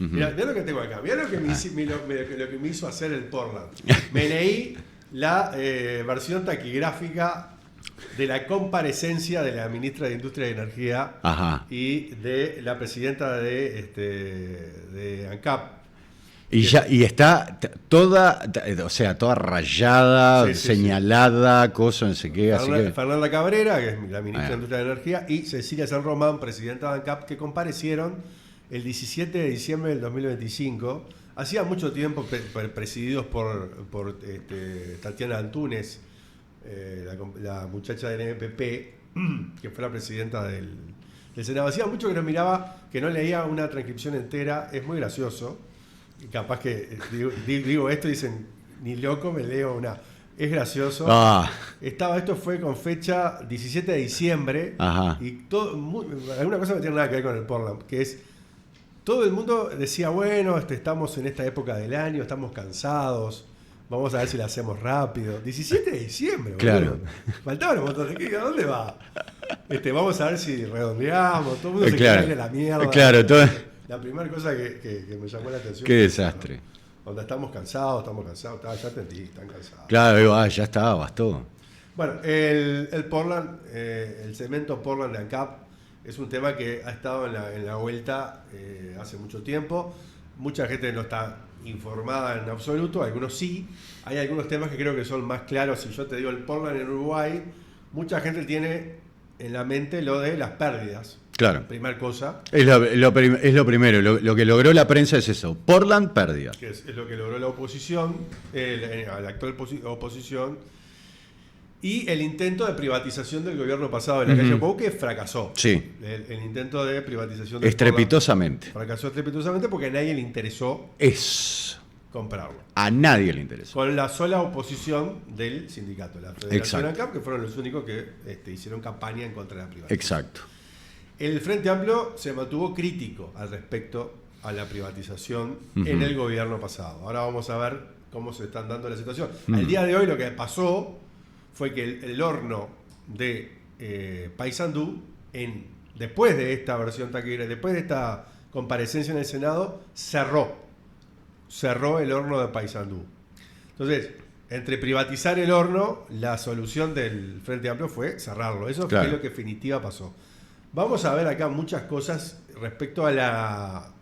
Mirá lo que tengo acá. Mirá lo que lo que me hizo hacer el Portland. Me leí la versión taquigráfica de la comparecencia de la ministra de Industria y Energía y de la presidenta de ANCAP. Y está toda, o sea, toda rayada, señalada, cosa, no sé qué. Fernanda Cabrera, que es la ministra de Industria y Energía, y Cecilia San Román, presidenta de ANCAP, que comparecieron el 17 de diciembre del 2025. Hacía mucho tiempo presididos por Tatiana Antúnez, la muchacha del NPP, que fue la presidenta del Senado. Hacía mucho que no miraba, que no leía una transcripción entera. Es muy gracioso. Capaz que digo esto y dicen, ni loco me leo una. Es gracioso. Esto fue con fecha 17 de diciembre. Y alguna cosa no tiene nada que ver con el Portland, que es, todo el mundo decía, bueno, estamos en esta época del año, estamos cansados, vamos a ver si la hacemos rápido. 17 de diciembre, claro. Faltaban un montón de cosas. ¿A dónde va? Vamos a ver si redondeamos, todo el mundo se quiere la mierda. Claro, todo. La primera cosa que me llamó la atención. Qué desastre. ¿No? Cuando estamos cansados, ya te entendí, están cansados. Claro, ya está, bastó. Bueno, el Portland, el cemento Portland de ANCAP es un tema que ha estado en la vuelta hace mucho tiempo. Mucha gente no está informada en absoluto, algunos sí. Hay algunos temas que creo que son más claros. Si yo te digo el Portland en Uruguay, mucha gente tiene en la mente lo de las pérdidas. Claro. Primera cosa. Es lo primero. Lo que logró la prensa es eso. Portland, pérdida. Que es lo que logró la oposición, la actual oposición. Y el intento de privatización del gobierno pasado de la calle Pou, que fracasó. Sí. El intento de privatización de estrepitosamente. Fracasó estrepitosamente porque a nadie le interesó comprarlo. A nadie le interesó. Con la sola oposición del sindicato, la Federación ANCAP, que fueron los únicos que hicieron campaña en contra de la privatización. Exacto. El Frente Amplio se mantuvo crítico al respecto a la privatización en el gobierno pasado. Ahora vamos a ver cómo se están dando la situación. Al día de hoy lo que pasó fue que el horno de Paysandú, después de esta versión taquigráfica, después de esta comparecencia en el Senado, cerró el horno de Paysandú. Entonces, entre privatizar el horno, la solución del Frente Amplio fue cerrarlo. Eso fue lo que en definitiva pasó. Vamos a ver acá muchas cosas respecto a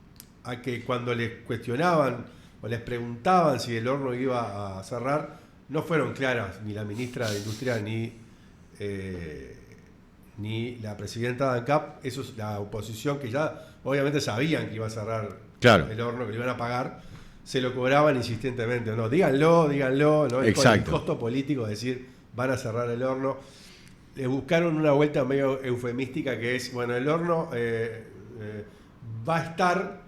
que cuando les cuestionaban o les preguntaban si el horno iba a cerrar, no fueron claras ni la ministra de Industria ni la presidenta de ANCAP. Eso es la oposición, que ya obviamente sabían que iba a cerrar el horno, que lo iban a pagar. Se lo cobraban insistentemente. No, díganlo, ¿no? Exacto. Con el costo político de decir, van a cerrar el horno. Le buscaron una vuelta medio eufemística, que es, bueno, el horno va a estar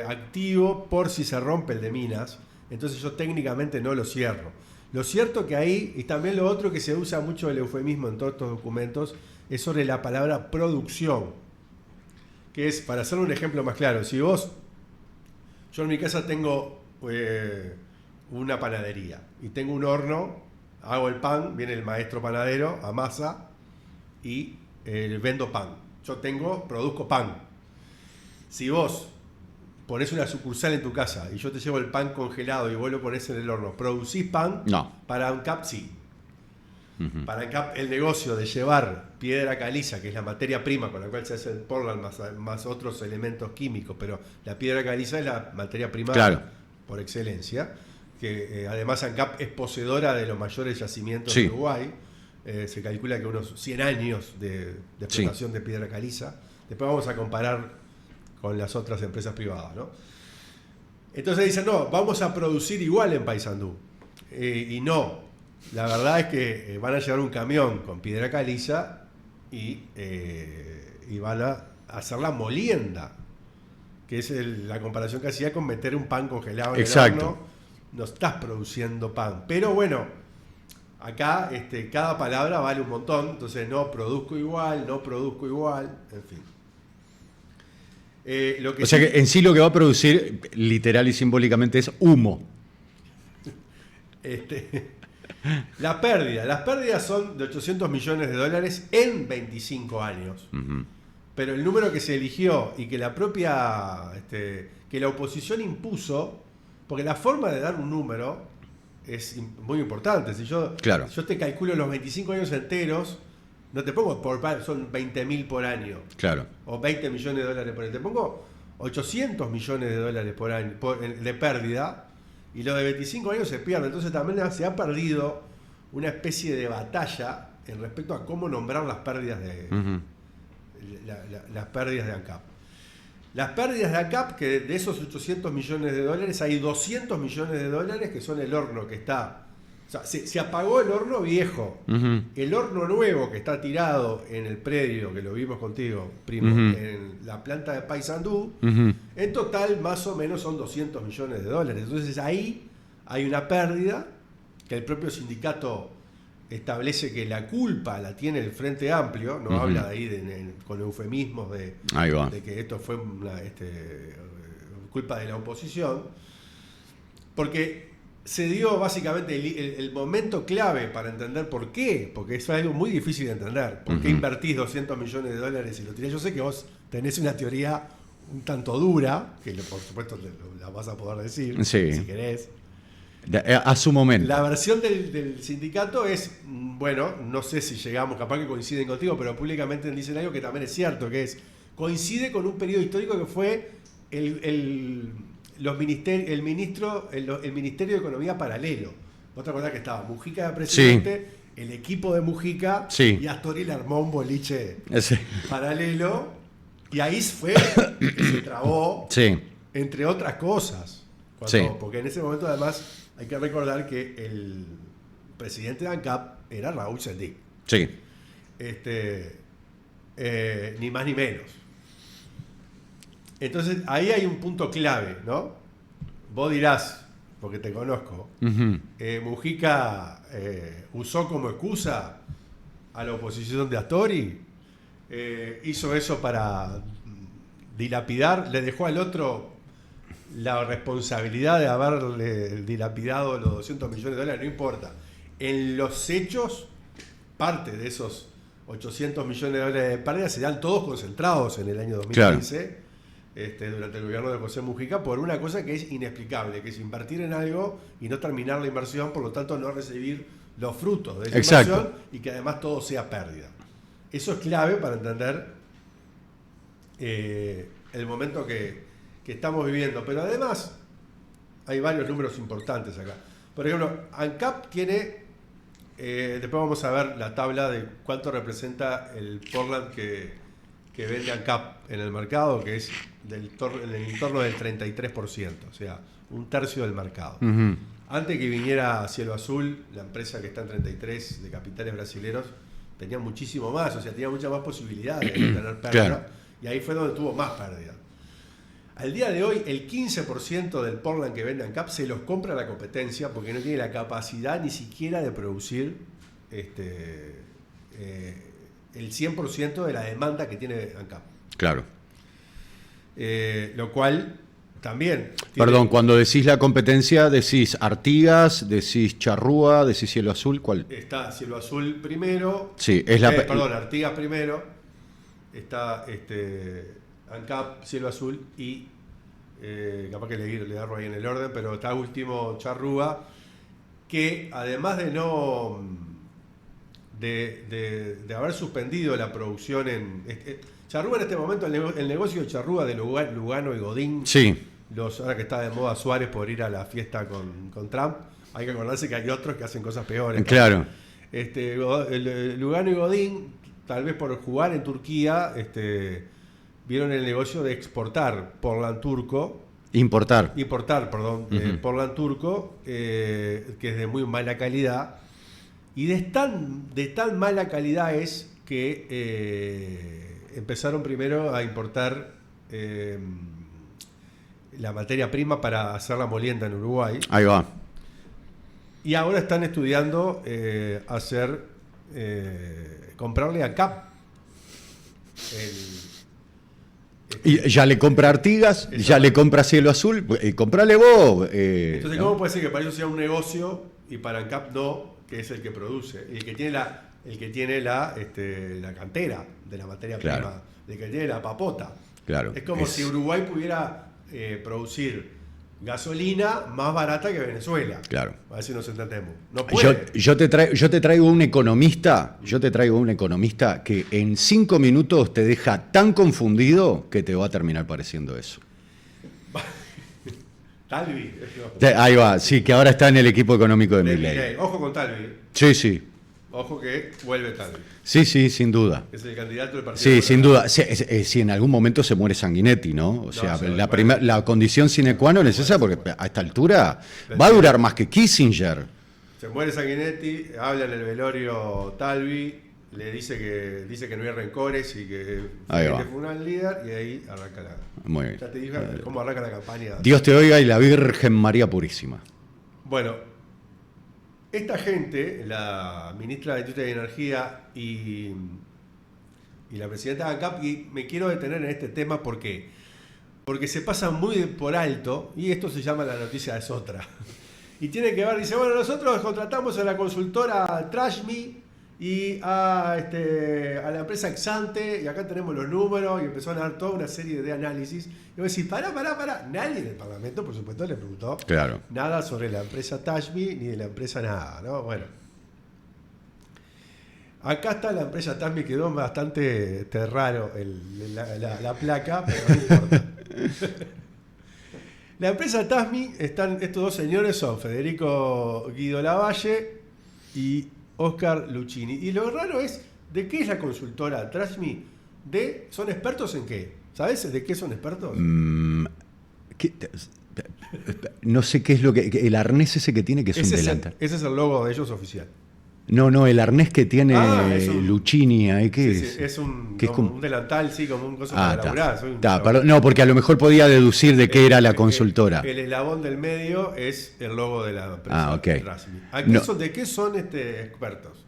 activo por si se rompe el de Minas, entonces yo técnicamente no lo cierro. Lo cierto que ahí, y también lo otro que se usa mucho el eufemismo en todos estos documentos, es sobre la palabra producción, que es, para hacer un ejemplo más claro, si yo en mi casa tengo una panadería y tengo un horno, hago el pan, viene el maestro panadero, amasa y vendo pan. Yo produzco pan. Si vos ponés una sucursal en tu casa y yo te llevo el pan congelado y vos lo ponés en el horno, ¿producís pan? No. Para ANCAP sí. Para ANCAP el negocio de llevar piedra caliza, que es la materia prima con la cual se hace el Portland, más otros elementos químicos, pero la piedra caliza es la materia prima por excelencia, que además ANCAP es poseedora de los mayores yacimientos de Uruguay. Se calcula que unos 100 años de explotación de piedra caliza. Después vamos a comparar con las otras empresas privadas, ¿no? Entonces dicen, no, vamos a producir igual en Paysandú. Y no, la verdad es que van a llevar un camión con piedra caliza y van a hacer la molienda, que es la comparación que hacía con meter un pan congelado en el horno. No estás produciendo pan. Pero bueno, acá cada palabra vale un montón, entonces no produzco igual, en fin. O sea que en sí lo que va a producir, literal y simbólicamente, es humo. Las pérdidas son de $800 millones en 25 años. Pero el número que se eligió y que la propia, que la oposición impuso, porque la forma de dar un número es muy importante. Si yo te calculo los 25 años enteros, no te pongo son 20.000 por año. Claro. O 20 millones de dólares por año. Te pongo 800 millones de dólares por año de pérdida, y lo de 25 años se pierde. Entonces también se ha perdido una especie de batalla en respecto a cómo nombrar las pérdidas de las pérdidas de ANCAP. Las pérdidas de ANCAP, que de esos 800 millones de dólares hay 200 millones de dólares que son el horno que está. O sea, se apagó el horno viejo. El horno nuevo que está tirado en el predio, que lo vimos contigo, primo, en la planta de Paysandú, en total más o menos son 200 millones de dólares. Entonces ahí hay una pérdida que el propio sindicato establece que la culpa la tiene el Frente Amplio, no habla de ahí con eufemismos de que esto fue culpa de la oposición, porque se dio básicamente el momento clave para entender por qué, porque es algo muy difícil de entender. ¿Por qué invertís 200 millones de dólares y lo tirás? Yo sé que vos tenés una teoría un tanto dura, que por supuesto la vas a poder decir, si querés. A su momento. La versión del sindicato es, bueno, no sé si llegamos, capaz que coinciden contigo, pero públicamente dicen algo que también es cierto, que coincide con un periodo histórico que fue el Ministerio de Economía paralelo. ¿Vos te acordás que estaba Mujica de presidente, el equipo de Mujica, y Astori le armó un boliche paralelo, y ahí fue que se trabó, entre otras cosas. Porque en ese momento además hay que recordar que el presidente de ANCAP era Raúl Sendic. Ni más ni menos. Entonces ahí hay un punto clave, ¿no? Vos dirás, porque te conozco, Mujica usó como excusa a la oposición de Astori, hizo eso para dilapidar, le dejó al otro la responsabilidad de haberle dilapidado los 200 millones de dólares, no importa. En los hechos, parte de esos 800 millones de dólares de pérdida serán todos concentrados en el año 2015, durante el gobierno de José Mujica, por una cosa que es inexplicable, que es invertir en algo y no terminar la inversión, por lo tanto no recibir los frutos de esa inversión, y que además todo sea pérdida. Eso es clave para entender el momento que estamos viviendo, pero además hay varios números importantes acá. Por ejemplo, ANCAP tiene, después vamos a ver la tabla de cuánto representa el Portland que vende ANCAP en el mercado, que es en el entorno del 33%, o sea, un tercio del mercado. Antes que viniera Cielo Azul, la empresa que está en 33 de capitales brasileños, tenía muchísimo más, o sea, tenía muchas más posibilidades de tener pérdida, y ahí fue donde tuvo más pérdida. Al día de hoy, el 15% del Portland que vende ANCAP se los compra la competencia porque no tiene la capacidad ni siquiera de producir el 100% de la demanda que tiene ANCAP. Claro. Lo cual también... Perdón, cuando decís la competencia, decís Artigas, decís Charrúa, decís Cielo Azul, ¿cuál? Está Cielo Azul primero. Sí, es la... Perdón, Artigas primero. Está ANCAP, Cielo Azul y capaz que le agarro ahí en el orden, pero está último Charrúa, que además de haber suspendido la producción Charrúa en este momento, el negocio de Charrúa de Lugano y Godín, ahora que está de moda Suárez por ir a la fiesta con Trump, hay que acordarse que hay otros que hacen cosas peores. Claro. Lugano y Godín, tal vez por jugar en Turquía, vieron el negocio de exportar Portland turco. Importar, perdón, Portland turco, que es de muy mala calidad. Y de tan mala calidad es que empezaron primero a importar la materia prima para hacer la molienda en Uruguay. Ahí va. Y ahora están estudiando comprarle a ANCAP y ya le compra Artigas, ya le compra Cielo Azul, comprale vos. Entonces, ¿cómo puede ser que para ellos sea un negocio y para ANCAP no, que es el que produce, y el que tiene la cantera de la materia prima de que tiene la papota. Claro. Es como si Uruguay pudiera producir gasolina más barata que Venezuela. Claro. A ver si nos entendemos. No puede. Yo te traigo un economista, que en 5 minutos te deja tan confundido que te va a terminar pareciendo eso. Talvi. Ahí va, sí, que ahora está en el equipo económico de Milei. Ojo con Talvi. Sí. Ojo que vuelve Talvi. Sí, sin duda. Es el candidato del partido. Sí, sin duda. Si en algún momento se muere Sanguinetti, ¿no? O sea, la condición sine qua non es esa, porque a esta altura va a durar más que Kissinger. Se muere Sanguinetti, habla en el velorio Talvi, le dice que no hay rencores y que fue un gran líder, y ahí arranca la... Muy bien. Ya te dije cómo arranca la campaña. Dios te oiga y la Virgen María Purísima. Bueno, esta gente, la ministra de Industria y Energía y la presidenta de ANCAP, y me quiero detener en este tema porque se pasa muy por alto, y esto se llama la noticia es otra. Y tiene que ver, dice, bueno, nosotros contratamos a la consultora Trashme y a la empresa Exante, y acá tenemos los números, y empezaron a dar toda una serie de análisis. Y vos decís, pará. Nadie en el Parlamento, por supuesto, le preguntó nada sobre la empresa Trashme ni de la empresa nada, ¿no? Bueno. Acá está la empresa Trashme, quedó bastante raro la placa, pero no importa. La empresa Trashme, estos dos señores son Federico Guido Lavalle y Oscar Luchini. Y lo raro es, ¿de qué es la consultora Trashme? ¿Son expertos en qué? ¿Sabes de qué son expertos? No sé qué es lo que... El arnés ese que tiene, que es un delantal. Ese es el logo de ellos oficial. No, el arnés que tiene Luchini ahí, ¿qué es? Sí, es un delantal, sí, como un coso para laburar. No, porque a lo mejor podía deducir de qué era la consultora. El eslabón del medio es el logo de la empresa Trashme. ¿De qué son expertos?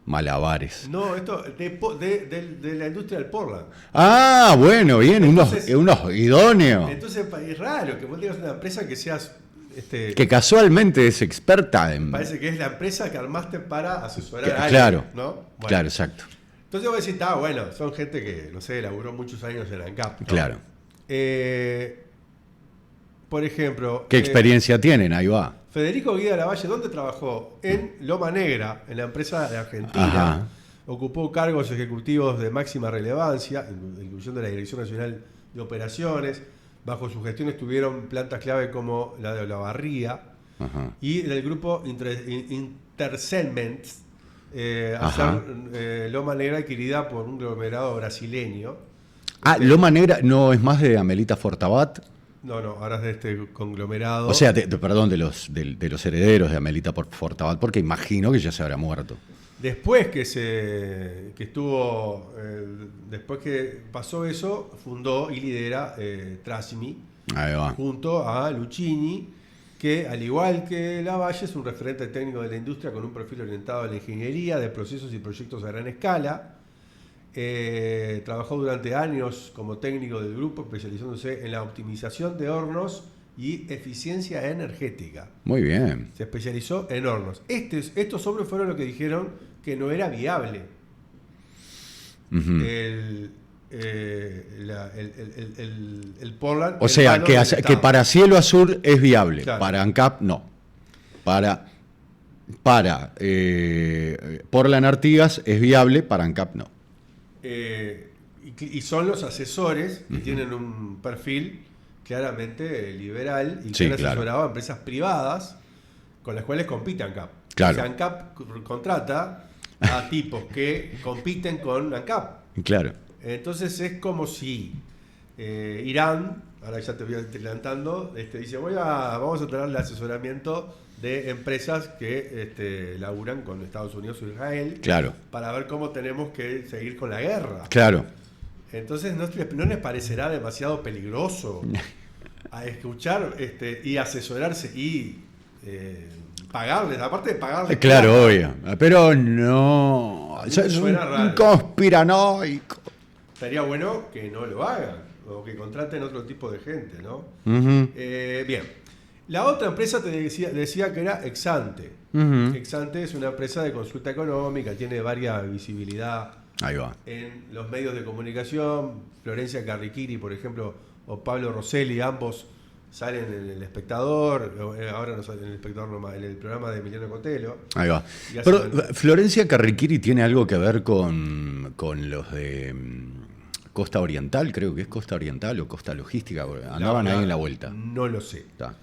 Malabares. No, esto de la industria del Portland. Ah, bueno, bien, entonces, unos idóneos. Entonces es raro que vos tengas una empresa que seas... que casualmente es experta en... Parece que es la empresa que armaste para asesorar a alguien, claro, ¿no? Bueno. Claro, exacto. Entonces vos decís, bueno, son gente que, no sé, laburó muchos años en ANCAP, ¿no? Claro. Por ejemplo... ¿Qué experiencia tienen? Ahí va. Federico Guida Lavalle, ¿dónde trabajó? En Loma Negra, en la empresa de Argentina. Ajá. Ocupó cargos ejecutivos de máxima relevancia, incluyendo la Dirección Nacional de Operaciones. Bajo su gestión estuvieron plantas clave como la de Olavarría. Ajá. Y del grupo Intercements, Loma Negra adquirida por un conglomerado brasileño. Loma Negra no es más de Amelita Fortabat. No, ahora es de este conglomerado. O sea, perdón, de los herederos de Amelita Fortabat, porque imagino que ya se habrá muerto. Después después que pasó eso, fundó y lidera Trashme junto a Luchini, que al igual que Lavalle es un referente técnico de la industria con un perfil orientado a la ingeniería de procesos y proyectos a gran escala. Trabajó durante años como técnico del grupo, especializándose en la optimización de hornos y eficiencia energética. Muy bien. Se especializó en hornos. Estos hombres fueron los que dijeron que no era viable el Portland. O sea, que para Cielo Azul es viable, claro. Para ANCAP no. Para Portland Artigas es viable, para ANCAP no. Y son los asesores que tienen un perfil claramente liberal y que han asesorado a empresas privadas con las cuales compite ANCAP. Claro. O sea, ANCAP contrata a tipos que compiten con ANCAP. Claro. Entonces es como si Irán, ahora ya te voy adelantando, dice, vamos a tener el asesoramiento de empresas que laburan con Estados Unidos o Israel, claro, para ver cómo tenemos que seguir con la guerra. Claro. Entonces, ¿no les parecerá demasiado peligroso a escuchar y asesorarse y pagarles, aparte de pagarles? Claro, plata, obvio. Pero no. Es un conspiranoico. Estaría bueno que no lo hagan o que contraten otro tipo de gente, ¿no? Uh-huh. Bien. La otra empresa te decía que era Exante. Ujú. Exante es una empresa de consulta económica, tiene varias visibilidad Ahí va. en los medios de comunicación. Florencia Carriquiri, por ejemplo, o Pablo Rosselli, ambos salen en El Espectador, ahora no salen en El Espectador nomás, en el programa de Emiliano Cotelo. Ahí va. Y Pero hacen- Florencia Carriquiri tiene algo que ver con los de Costa Oriental, creo que es Costa Oriental o Costa Logística, porque andaban ahí en la vuelta. No lo sé. Está.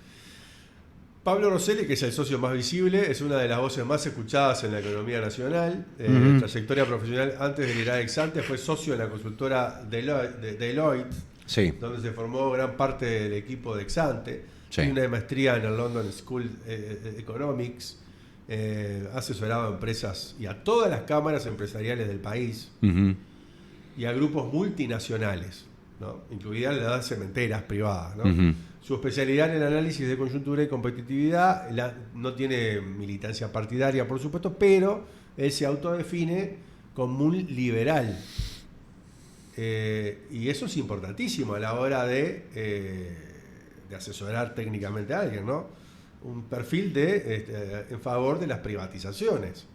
Pablo Rosselli, que es el socio más visible, es una de las voces más escuchadas en la economía nacional. Ujú. Trayectoria profesional antes de liderar Exante, fue socio en la consultora Deloitte, Sí, donde se formó gran parte del equipo de Exante. Sí. Tiene una maestría en el London School Economics. Ha asesorado a empresas y a todas las cámaras empresariales del país ujú, y a grupos multinacionales, ¿no? Incluidas las cementeras privadas, ¿no? ujú. Su especialidad en el análisis de coyuntura y competitividad, no tiene militancia partidaria, por supuesto, pero él se autodefine como un liberal. Y eso es importantísimo a la hora de asesorar técnicamente a alguien, ¿no? Un perfil en favor de las privatizaciones.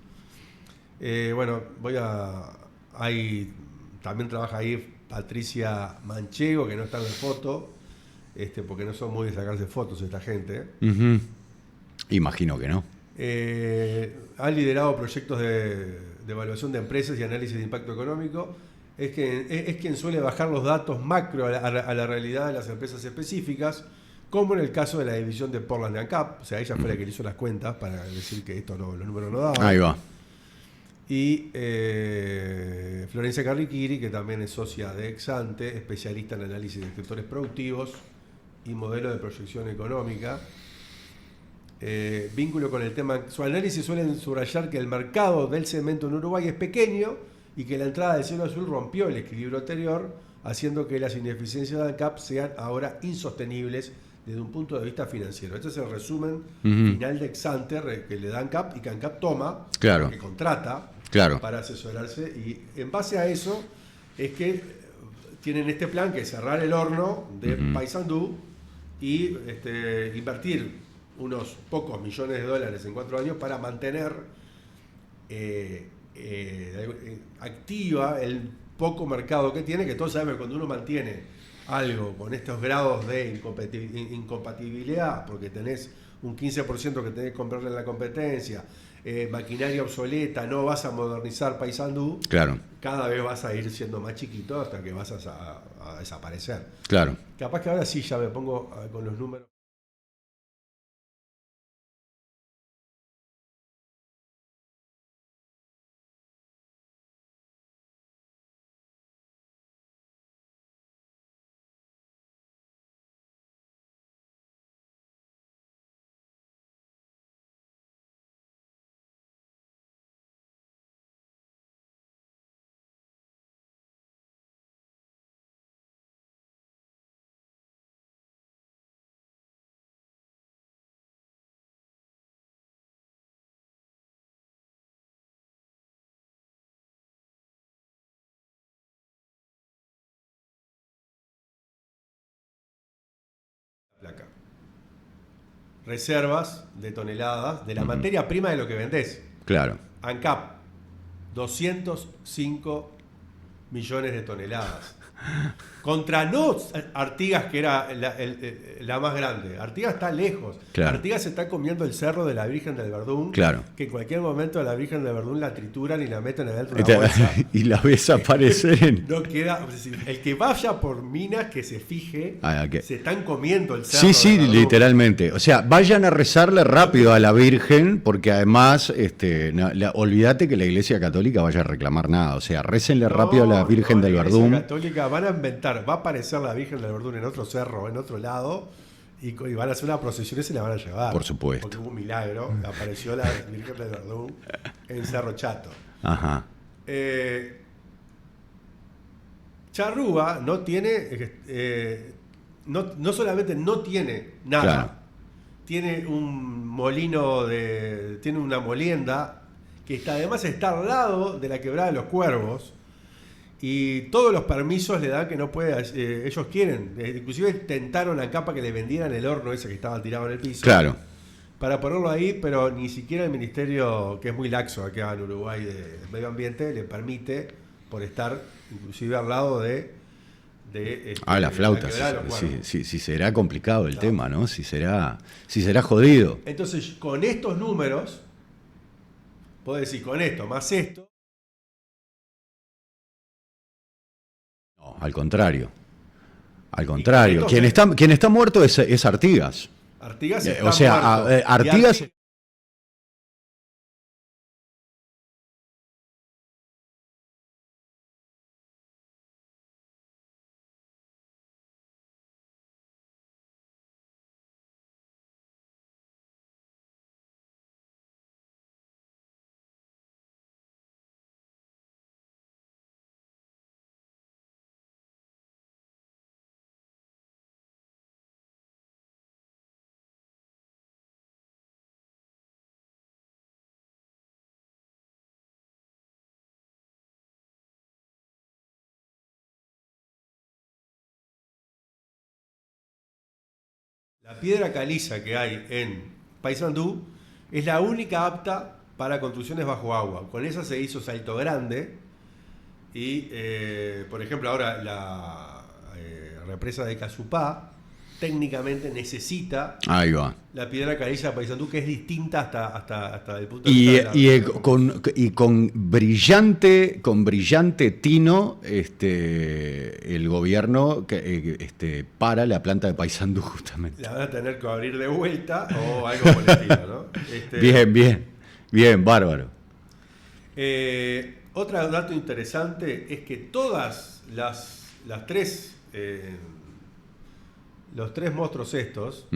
Bueno, también trabaja ahí Patricia Manchego, que no está en la foto, porque no son muy de sacarse fotos esta gente. Ujú. Imagino que no. Ha liderado proyectos de evaluación de empresas y análisis de impacto económico. Es quien suele bajar los datos macro a la realidad de las empresas específicas, como en el caso de la división de Portland de ANCAP. O sea, ella fue la que le hizo las cuentas para decir que los números no daban. Ahí va. Y Florencia Carriquiri, que también es socia de Exante, especialista en análisis de sectores productivos y modelo de proyección económica. Vínculo con el tema. Su análisis suele subrayar que el mercado del cemento en Uruguay es pequeño y que la entrada del cielo azul rompió el equilibrio anterior, haciendo que las ineficiencias de ANCAP sean ahora insostenibles desde un punto de vista financiero. Este es el resumen final de Exante que le da ANCAP y que ANCAP toma, Claro. que contrata Claro. para asesorarse, y en base a eso es que tienen este plan que es cerrar el horno de Paysandú y invertir unos pocos millones de dólares en 4 años para mantener activa el poco mercado que tiene, que todos sabemos que cuando uno mantiene algo con estos grados de incompatibilidad, porque tenés un 15% que tenés que comprarle en la competencia, maquinaria obsoleta, no vas a modernizar Paysandú, Claro. cada vez vas a ir siendo más chiquito hasta que vas a desaparecer. Claro. Capaz que ahora sí ya me pongo con los números. Placa. Reservas de toneladas de la materia prima de lo que vendés. Claro. ANCAP, 205 millones de toneladas. Contra no Artigas, que era la más grande. Artigas está lejos. Claro. Artigas se está comiendo el cerro de la Virgen del Verdún. Claro. Que en cualquier momento a la Virgen del Verdún la trituran y la meten adentro de una bolsa. Y la ves aparecer en... No queda. Es decir, el que vaya por Minas, que se fije, se están comiendo el cerro. Sí, sí, del Verdún. literalmente. O sea, vayan a rezarle rápido a la Virgen, porque además, olvídate que la Iglesia Católica vaya a reclamar nada. O sea, récenle rápido a la Virgen del La Iglesia Verdún. Católica van a inventar, va a aparecer la Virgen del Verdún en otro cerro, en otro lado, y van a hacer una procesión y se la van a llevar. Por supuesto. Porque hubo un milagro, apareció la Virgen del Verdún en Cerro Chato. Ajá. Charrúa no tiene, no solamente no tiene nada, Claro. tiene un molino, tiene una molienda que además está al lado de la Quebrada de los Cuervos. Y todos los permisos le dan que no puede, ellos quieren. Inclusive tentaron a ANCAP para que le vendieran el horno ese que estaba tirado en el piso. Claro. Para ponerlo ahí, pero ni siquiera el ministerio, que es muy laxo acá en Uruguay de Medio Ambiente, le permite por estar inclusive al lado de la flauta. Si será complicado el tema, ¿no? Si será jodido. Entonces, con estos números, puedo decir, con esto más esto. No, al contrario. Al contrario. Quien está muerto es Artigas. Artigas está muerto. Artigas. La piedra caliza que hay en Paysandú es la única apta para construcciones bajo agua. Con esa se hizo Salto Grande y, por ejemplo, ahora la represa de Casupá técnicamente necesita la piedra caliza de Paysandú, que es distinta hasta el punto de vista con brillante tino el gobierno para la planta de Paysandú justamente. La van a tener que abrir de vuelta o algo por el estilo, ¿no? Bien, bárbaro. Otro dato interesante es que todas las tres los tres monstruos estos,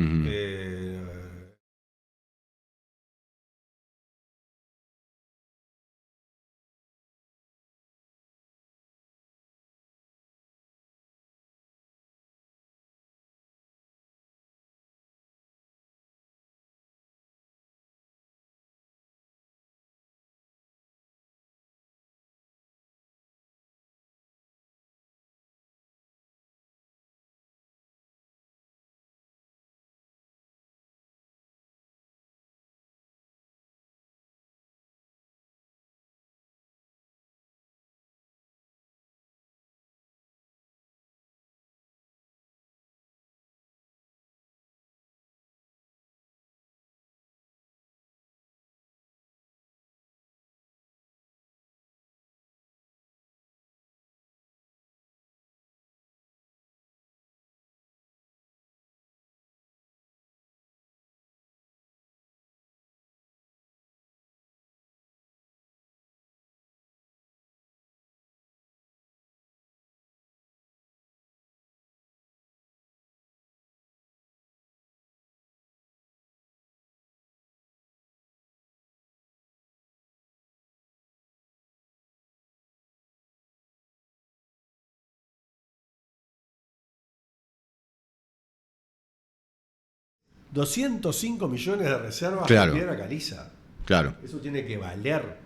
$205 millones de reservas de piedra caliza. Claro. Eso tiene que valer.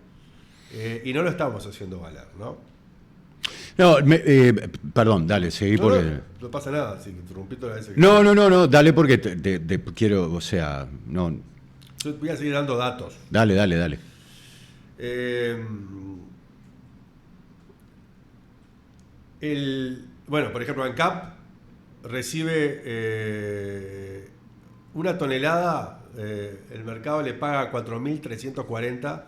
Y no lo estamos haciendo valer, ¿no? No, perdón, dale, seguí porque... No pasa nada, si interrumpí toda la vez. No, dale porque te quiero, o sea, no... Yo voy a seguir dando datos. Dale. Bueno, por ejemplo, ANCAP recibe una tonelada, el mercado le paga 4.340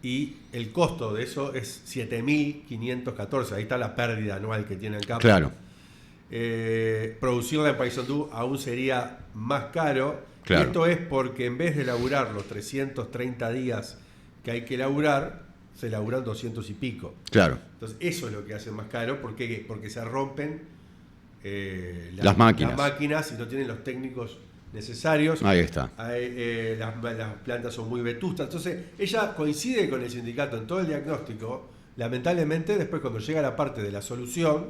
y el costo de eso es 7.514. Ahí está la pérdida anual que tiene ANCAP. Claro. Producirla en Paysandú aún sería más caro. Claro. Y esto es porque en vez de laburar los 330 días que hay que laburar, se laburan 200 y pico. Claro. Entonces eso es lo que hace más caro, porque se rompen las máquinas y no tienen los técnicos necesarios. Ahí está. Las plantas son muy vetustas. Entonces ella coincide con el sindicato en todo el diagnóstico. Lamentablemente después, cuando llega la parte de la solución,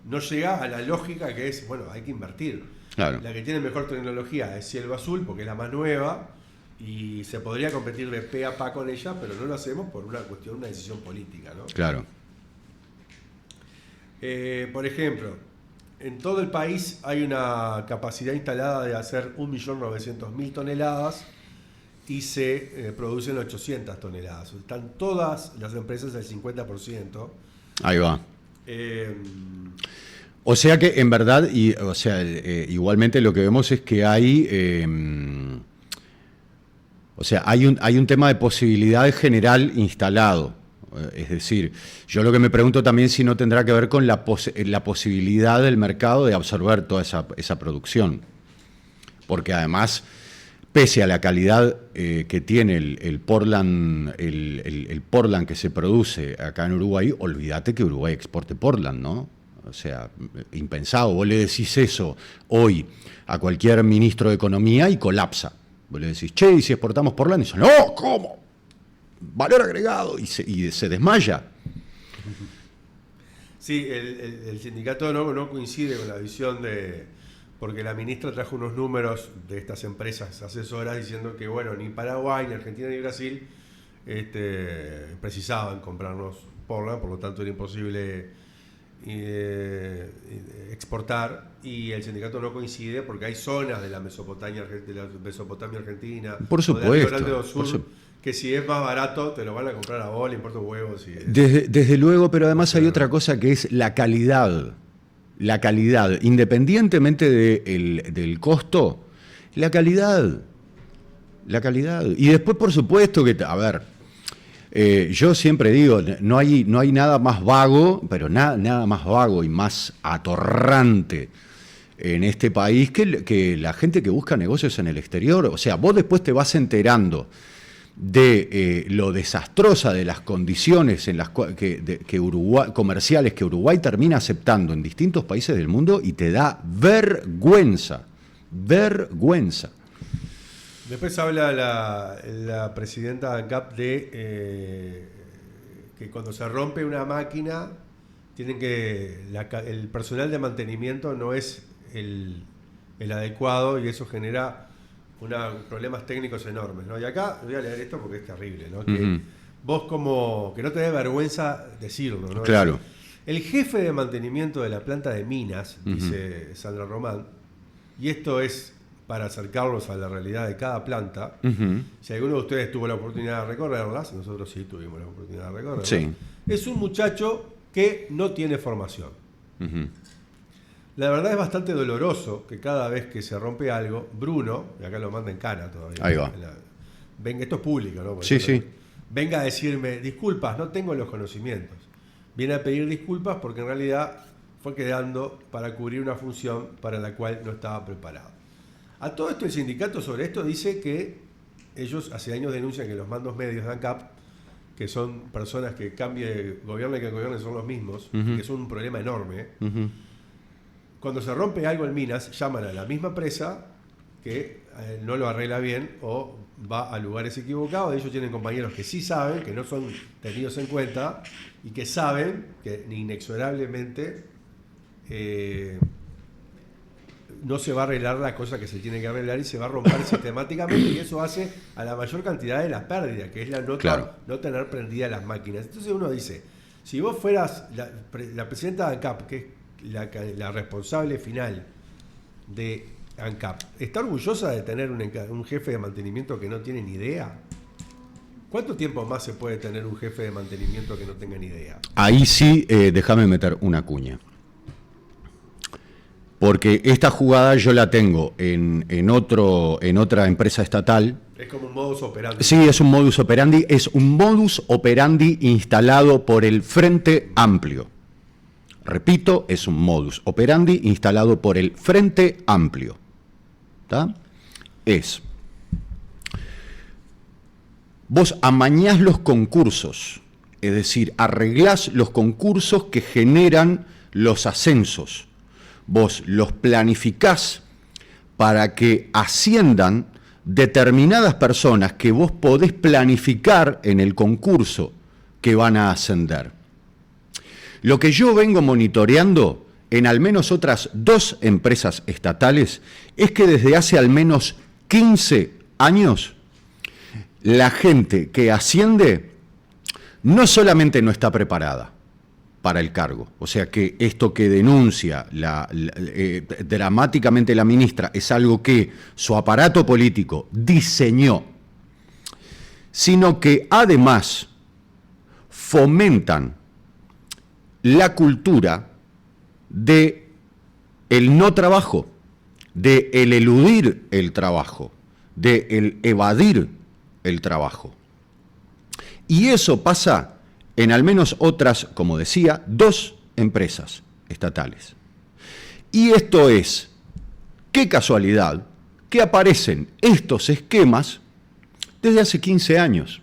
no llega a la lógica que es, bueno, hay que invertir. Claro. La que tiene mejor tecnología es Cielo Azul, porque es la más nueva y se podría competir de pe a pa con ella, pero no lo hacemos por una decisión política, ¿no? Claro. Por ejemplo, en todo el país hay una capacidad instalada de hacer 1.900.000 toneladas y se producen 800 toneladas. Están todas las empresas al 50%. Ahí va. O sea que en verdad, igualmente lo que vemos es que hay, hay un tema de posibilidad general instalado. Es decir, yo lo que me pregunto también si no tendrá que ver con la posibilidad del mercado de absorber toda esa producción. Porque además, pese a la calidad que tiene el Portland, el Portland que se produce acá en Uruguay, olvídate que Uruguay exporte Portland, ¿no? O sea, impensado. Vos le decís eso hoy a cualquier ministro de Economía y colapsa. Vos le decís, che, ¿y si exportamos Portland? Y dice, no, ¿cómo? Valor agregado, y se desmaya. Sí, el sindicato no coincide con la visión porque la ministra trajo unos números de estas empresas asesoras diciendo que, bueno, ni Paraguay, ni Argentina, ni Brasil precisaban comprarnos Portland, por lo tanto era imposible exportar, y el sindicato no coincide porque hay zonas de la Mesopotamia argentina, por supuesto, del Sur, que si es más barato te lo van a comprar a vos, le importa un huevo. Desde luego, pero además hay otra cosa que es la calidad. La calidad, independientemente del costo, la calidad. Y después, por supuesto, que, a ver, yo siempre digo, no hay nada más vago, pero nada más vago y más atorrante en este país que la gente que busca negocios en el exterior. O sea, vos después te vas enterando de lo desastrosa de las condiciones en las comerciales que Uruguay termina aceptando en distintos países del mundo y te da vergüenza. Después habla la presidenta de ANCAP de que cuando se rompe una máquina el personal de mantenimiento no es el adecuado, y eso genera problemas técnicos enormes, ¿no? Y acá voy a leer esto porque es terrible, ¿no? Que vos que no te dé vergüenza decirlo, ¿no? Claro. El jefe de mantenimiento de la planta de minas, dice Sandra Román, y esto es para acercarlos a la realidad de cada planta. Si alguno de ustedes tuvo la oportunidad de recorrerlas, nosotros sí tuvimos la oportunidad de recorrerlas, sí. Es un muchacho que no tiene formación. La verdad es bastante doloroso que cada vez que se rompe algo, Bruno, y acá lo manda en cana todavía. Ahí va. Venga, esto es público, ¿no? Sí. Venga a decirme, disculpas, no tengo los conocimientos. Viene a pedir disculpas porque en realidad fue quedando para cubrir una función para la cual no estaba preparado. A todo esto, el sindicato sobre esto dice que ellos hace años denuncian que los mandos medios de ANCAP, que son personas que gobierne que gobierne son los mismos, que es un problema enorme. Cuando se rompe algo en minas, llaman a la misma empresa que no lo arregla bien o va a lugares equivocados. Ellos tienen compañeros que sí saben, que no son tenidos en cuenta y que saben que inexorablemente no se va a arreglar la cosa que se tiene que arreglar y se va a romper sistemáticamente, y eso hace a la mayor cantidad de las pérdidas, que es no tener prendidas las máquinas. Entonces uno dice, si vos fueras la presidenta de ANCAP, que es la responsable final de ANCAP, ¿está orgullosa de tener un jefe de mantenimiento que no tiene ni idea? ¿Cuánto tiempo más se puede tener un jefe de mantenimiento que no tenga ni idea? Ahí sí, déjame meter una cuña. Porque esta jugada yo la tengo en otra empresa estatal. Es como un modus operandi. Sí, es un modus operandi. Es un modus operandi instalado por el Frente Amplio. Repito, es un modus operandi instalado por el Frente Amplio. ¿Tá? Vos amañás los concursos, es decir, arreglás los concursos que generan los ascensos. Vos los planificás para que asciendan determinadas personas que vos podés planificar en el concurso que van a ascender. Lo que yo vengo monitoreando en al menos otras 2 empresas estatales es que desde hace al menos 15 años la gente que asciende no solamente no está preparada, para el cargo. O sea que esto que denuncia dramáticamente la ministra es algo que su aparato político diseñó, sino que además fomentan la cultura de el no trabajo, de el eludir el trabajo, de el evadir el trabajo. Y eso pasa en al menos otras, como decía, 2 empresas estatales. Y esto es, qué casualidad, que aparecen estos esquemas desde hace 15 años.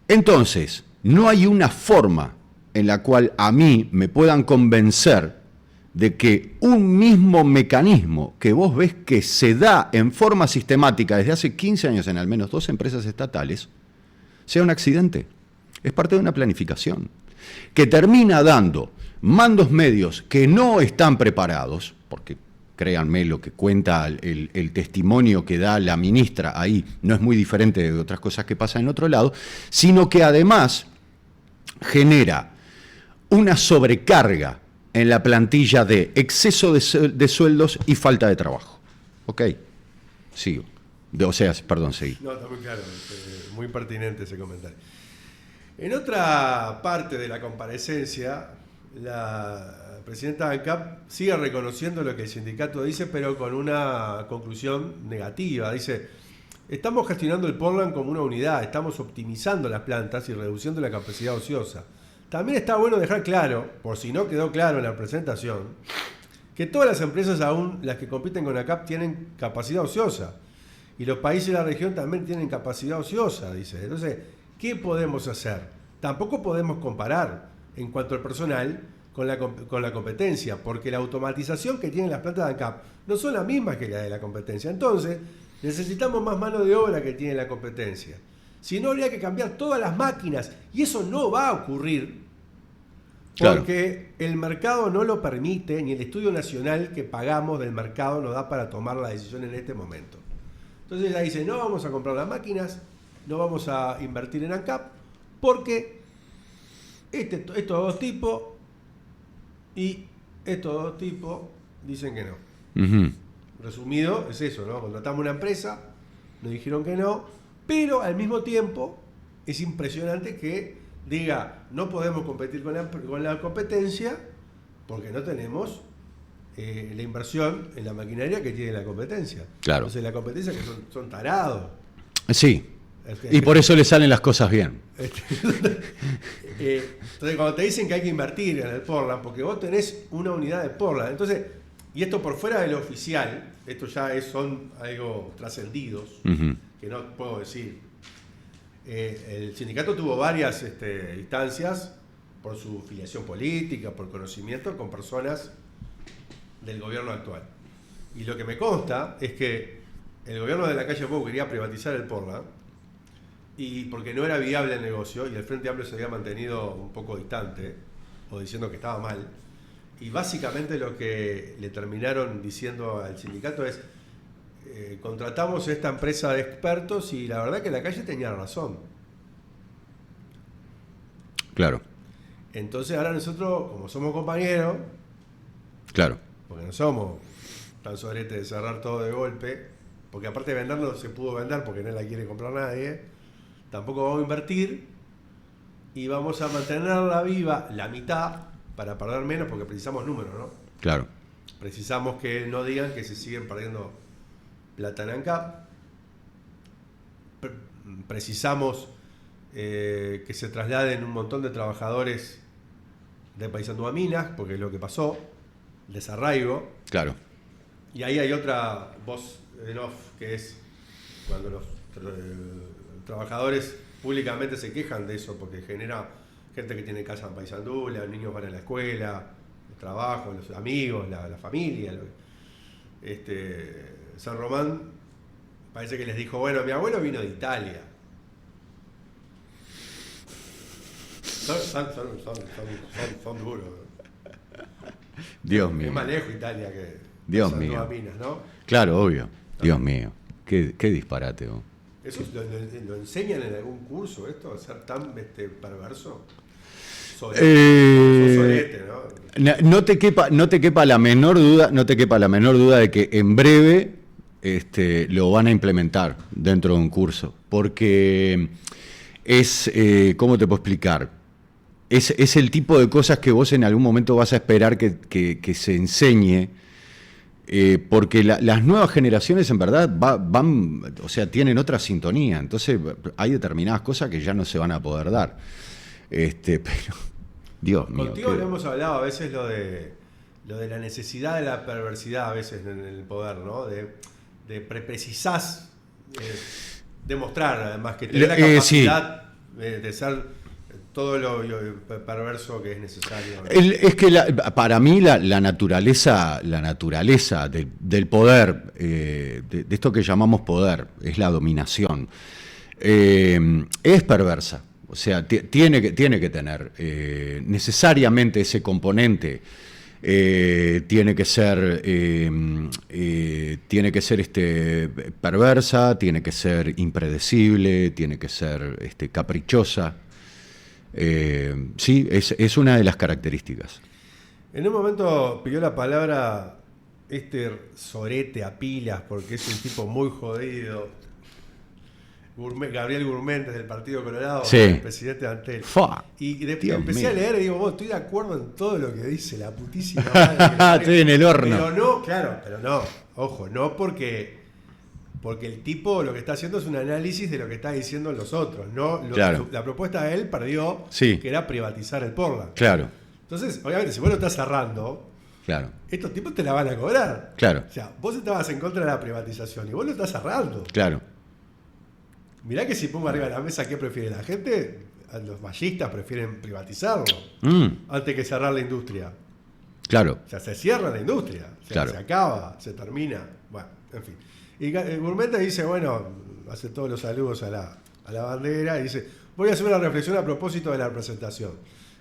Entonces, no hay una forma en la cual a mí me puedan convencer de que un mismo mecanismo que vos ves que se da en forma sistemática desde hace 15 años en al menos 2 empresas estatales, sea un accidente. Es parte de una planificación que termina dando mandos medios que no están preparados, porque créanme, lo que cuenta el testimonio que da la ministra ahí no es muy diferente de otras cosas que pasan en otro lado, sino que además genera una sobrecarga en la plantilla de exceso de sueldos y falta de trabajo. ¿Ok? Sigo. Seguí. No, está muy claro, muy pertinente ese comentario. En otra parte de la comparecencia, la presidenta ANCAP sigue reconociendo lo que el sindicato dice, pero con una conclusión negativa. Dice, estamos gestionando el Portland como una unidad, estamos optimizando las plantas y reduciendo la capacidad ociosa. También está bueno dejar claro, por si no quedó claro en la presentación, que todas las empresas, aún las que compiten con ANCAP, tienen capacidad ociosa. Y los países de la región también tienen capacidad ociosa, dice. Entonces, ¿qué podemos hacer? Tampoco podemos comparar en cuanto al personal con la competencia, porque la automatización que tienen las plantas de ANCAP no son las mismas que la de la competencia. Entonces, necesitamos más mano de obra que tiene la competencia. Si no, habría que cambiar todas las máquinas, y eso no va a ocurrir porque el mercado no lo permite, ni el estudio nacional que pagamos del mercado nos da para tomar la decisión en este momento. Entonces ella dice, no vamos a comprar las máquinas, no vamos a invertir en ANCAP, porque estos 2 tipos y estos 2 tipos dicen que no. Uh-huh. Resumido, es eso, ¿no? Contratamos una empresa, nos dijeron que no, pero al mismo tiempo es impresionante que diga, no podemos competir con la competencia porque no tenemos la inversión en la maquinaria que tiene la competencia. Claro. Entonces la competencia que son tarados. Sí. Y por eso le salen las cosas bien. Entonces cuando te dicen que hay que invertir en el Portland, porque vos tenés una unidad de Portland, entonces, y esto por fuera de lo oficial, esto ya son algo trascendidos, uh-huh, que no puedo decir. El sindicato tuvo varias instancias por su filiación política, por conocimiento con personas del gobierno actual. Y lo que me consta es que el gobierno de la calle Pou quería privatizar el Portland, y porque no era viable el negocio, y el Frente Amplio se había mantenido un poco distante, o diciendo que estaba mal, y básicamente lo que le terminaron diciendo al sindicato es, contratamos esta empresa de expertos, y la verdad que la calle tenía razón. Claro. Entonces ahora nosotros, como somos compañeros, claro, porque no somos tan soretes de cerrar todo de golpe, porque aparte de venderlo se pudo vender porque no la quiere comprar nadie, tampoco vamos a invertir y vamos a mantenerla viva la mitad para perder menos, porque precisamos números, ¿no? Claro. Precisamos que no digan que se siguen perdiendo plata en ANCAP. Precisamos que se trasladen un montón de trabajadores de Paysandú a Minas, porque es lo que pasó, desarraigo. Claro. Y ahí hay otra voz en off, que es cuando los trabajadores públicamente se quejan de eso, porque genera gente que tiene casa en Paysandú, los niños van a la escuela, el trabajo, los amigos, la familia. San Román parece que les dijo, bueno, mi abuelo vino de Italia. Son duros. Dios mío. Es más lejos Italia que Dios San mío. Minas, ¿no? Claro, obvio. Dios mío. Qué disparate, ¿no? ¿Eso lo enseñan en algún curso, esto, a ser tan perverso? Sorete, ¿no? No te quepa la menor duda de que en breve lo van a implementar dentro de un curso, porque es, ¿cómo te puedo explicar? Es el tipo de cosas que vos en algún momento vas a esperar que se enseñe, porque las nuevas generaciones en verdad van, o sea, tienen otra sintonía, entonces hay determinadas cosas que ya no se van a poder dar. Pero, Dios mío. Contigo lo hemos hablado a veces lo de la necesidad de la perversidad a veces en el poder, ¿no? Precisás demostrar además que tenés la capacidad de ser todo lo perverso que es necesario, ¿no? Es que para mí la naturaleza del poder, de esto que llamamos poder, es la dominación, es perversa. O sea, tiene que tener necesariamente ese componente. Tiene que ser perversa, tiene que ser impredecible, tiene que ser caprichosa. Sí, es una de las características. En un momento pidió la palabra Sorete a pilas porque es un tipo muy jodido. Gabriel Gurméndez del Partido Colorado, sí. El presidente de Antel. Y después empecé mío. A leer y digo, estoy de acuerdo en todo lo que dice la putísima madre. Estoy en el horno. Pero no, claro, pero no. Ojo, no porque el tipo lo que está haciendo es un análisis de lo que está diciendo los otros. No, claro. La propuesta de él perdió, sí. que era privatizar el Portland. Claro. Entonces, obviamente, si vos lo estás cerrando, claro. Estos tipos te la van a cobrar. Claro. O sea, vos estabas en contra de la privatización y vos lo estás cerrando. Claro. Mirá que si pongo arriba de la mesa qué prefiere la gente, los vallistas prefieren privatizarlo antes que cerrar la industria. Claro. O sea, se cierra la industria, o sea, claro. Se acaba, se termina. Bueno, en fin. Y Gurméndez dice, bueno, hace todos los saludos a la bandera y dice, voy a hacer una reflexión a propósito de la representación.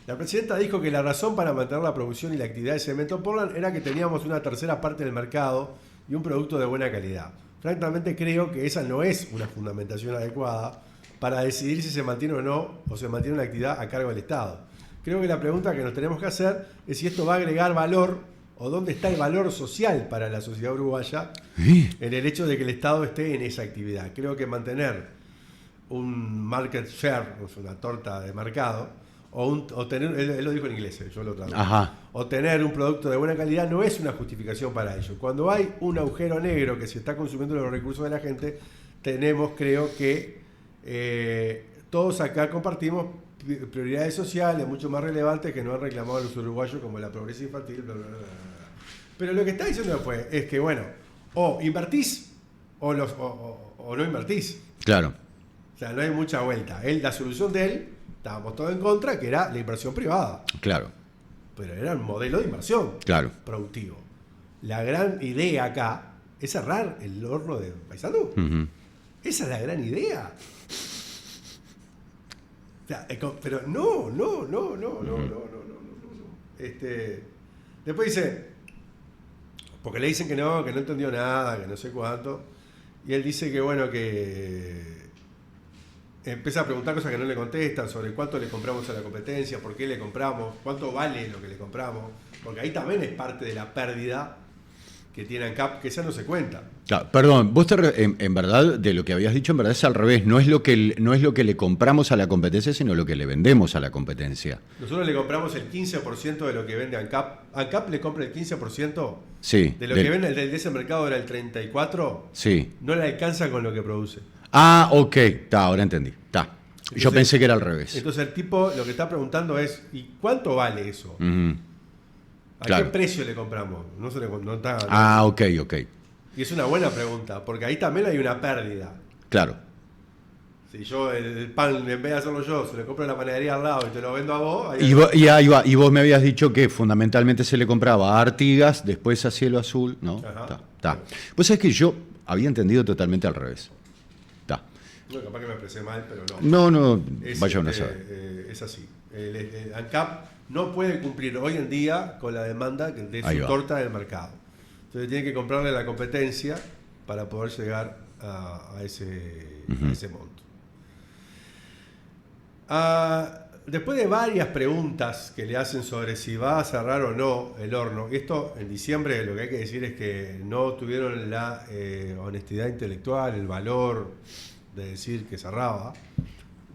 La presidenta dijo que la razón para mantener la producción y la actividad de cemento Portland era que teníamos una tercera parte del mercado y un producto de buena calidad. Francamente creo que esa no es una fundamentación adecuada para decidir si se mantiene o no, o se mantiene una actividad a cargo del Estado. Creo que la pregunta que nos tenemos que hacer es si esto va a agregar valor o dónde está el valor social para la sociedad uruguaya en el hecho de que el Estado esté en esa actividad. Creo que mantener un market share, una torta de mercado, o tener, él lo dijo en inglés, yo lo traduzco. O tener un producto de buena calidad no es una justificación para ello. Cuando hay un agujero negro que se está consumiendo los recursos de la gente, creo que todos acá compartimos prioridades sociales mucho más relevantes que no han reclamado los uruguayos, como la pobreza infantil, bla, bla, bla. Pero lo que está diciendo después es que, bueno, o invertís o no invertís. Claro. O sea, no hay mucha vuelta. La solución de él, estábamos todos en contra, que era la inversión privada. Claro. Pero era un modelo de inversión productivo. La gran idea acá es cerrar el horno de Paysandú. Esa es la gran idea. O sea, pero no. Después dice, porque le dicen que no entendió nada, que no sé cuánto, y él dice que bueno, que empieza a preguntar cosas que no le contestan sobre cuánto le compramos a la competencia, por qué le compramos, cuánto vale lo que le compramos, porque ahí también es parte de la pérdida que tiene ANCAP, que esa no se cuenta. Perdón, vos en verdad, de lo que habías dicho, en verdad es al revés. No es lo que le compramos a la competencia, sino lo que le vendemos a la competencia. Nosotros le compramos el 15% de lo que vende ANCAP. ¿ANCAP le compra el 15%? Sí. De lo que vende el de ese mercado era el 34%. Sí. No le alcanza con lo que produce. Ah, ok. Ahora entendí. Entonces, yo pensé que era al revés. Entonces el tipo lo que está preguntando es, ¿y cuánto vale eso? ¿A qué precio le compramos? No está. Ok. Y es una buena pregunta, porque ahí también hay una pérdida. Claro. Si yo el pan, en vez de hacerlo yo, se lo compro en la panadería al lado y te lo vendo a vos. Y ahí va. Y vos me habías dicho que fundamentalmente se le compraba a Artigas, después a Cielo Azul, ¿no? Está. Pues es que yo había entendido totalmente al revés. No, capaz que me expresé mal, pero no. No, vaya una saber. Es así. El ANCAP no puede cumplir hoy en día con la demanda de su torta del mercado. Entonces tiene que comprarle la competencia para poder llegar a ese monto. después de varias preguntas que le hacen sobre si va a cerrar o no el horno, esto en diciembre lo que hay que decir es que no tuvieron la honestidad intelectual, el valor de decir que cerraba.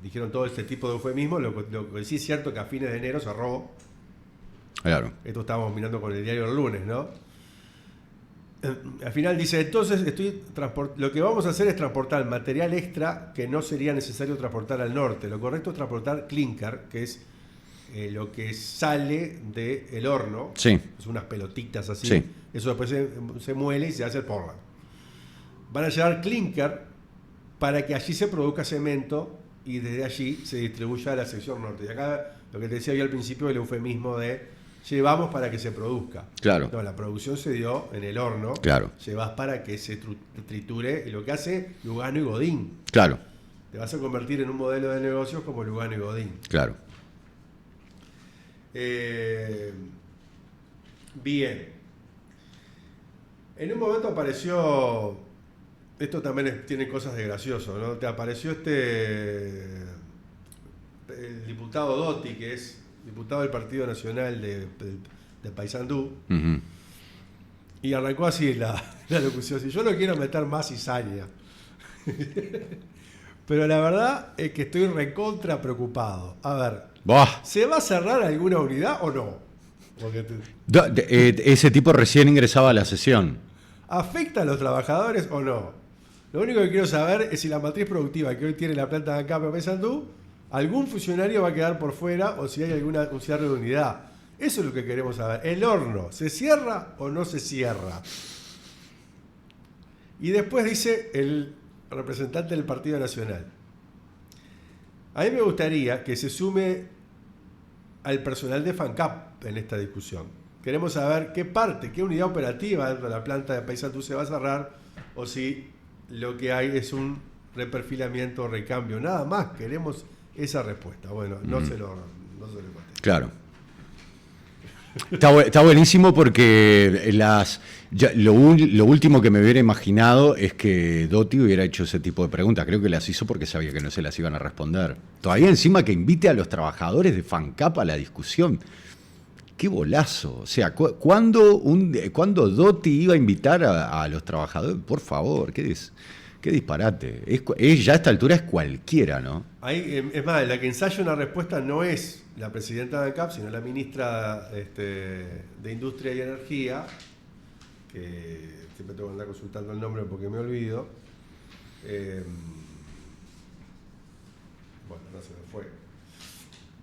Dijeron todo este tipo de eufemismo. Lo que sí es cierto que a fines de enero cerró. Claro. Esto estábamos mirando con el diario el lunes, ¿no? Al final dice, entonces lo que vamos a hacer es transportar material extra que no sería necesario transportar al norte. Lo correcto es transportar clinker, que es lo que sale del horno. Sí. Es unas pelotitas así. Sí. Eso después se muele y se hace el Portland. Van a llevar clinker para que allí se produzca cemento y desde allí se distribuya a la sección norte. Y acá lo que te decía yo al principio, el eufemismo de llevamos para que se produzca. Claro. No, la producción se dio en el horno. Claro. Llevas para que se triture, y lo que hace Lugano y Godín. Claro. Te vas a convertir en un modelo de negocios como Lugano y Godín. Claro. Bien. En un momento apareció, esto también tiene cosas de gracioso, ¿no? Te apareció el diputado Dotti, que es diputado del Partido Nacional de Paysandú, y arrancó así la locución. Si yo no quiero meter más cizaña, pero la verdad es que estoy recontra preocupado. A ver, ¿se va a cerrar alguna unidad o no? Ese tipo recién ingresaba a la sesión. ¿Afecta a los trabajadores o no? Lo único que quiero saber es si la matriz productiva que hoy tiene la planta de ANCAP en Paysandú, algún funcionario va a quedar por fuera o si hay un cierre de unidad. Eso es lo que queremos saber. ¿El horno se cierra o no se cierra? Y después dice el representante del Partido Nacional. A mí me gustaría que se sume al personal de FANCAP en esta discusión. Queremos saber qué unidad operativa dentro de la planta de Paysandú se va a cerrar o si lo que hay es un reperfilamiento o recambio. Nada más queremos esa respuesta. Bueno, no se lo contesté. Claro. Está buenísimo porque lo último que me hubiera imaginado es que Dotti hubiera hecho ese tipo de preguntas. Creo que las hizo porque sabía que no se las iban a responder. Todavía encima que invite a los trabajadores de FANCAP a la discusión. ¡Qué bolazo! O sea, ¿cuándo Dotti iba a invitar a los trabajadores? Por favor, qué disparate. Ya a esta altura es cualquiera, ¿no? Ahí, es más, la que ensaya una respuesta no es la presidenta de ANCAP, sino la ministra de Industria y Energía, que siempre tengo que andar consultando el nombre porque me olvido. Bueno, no se me fue.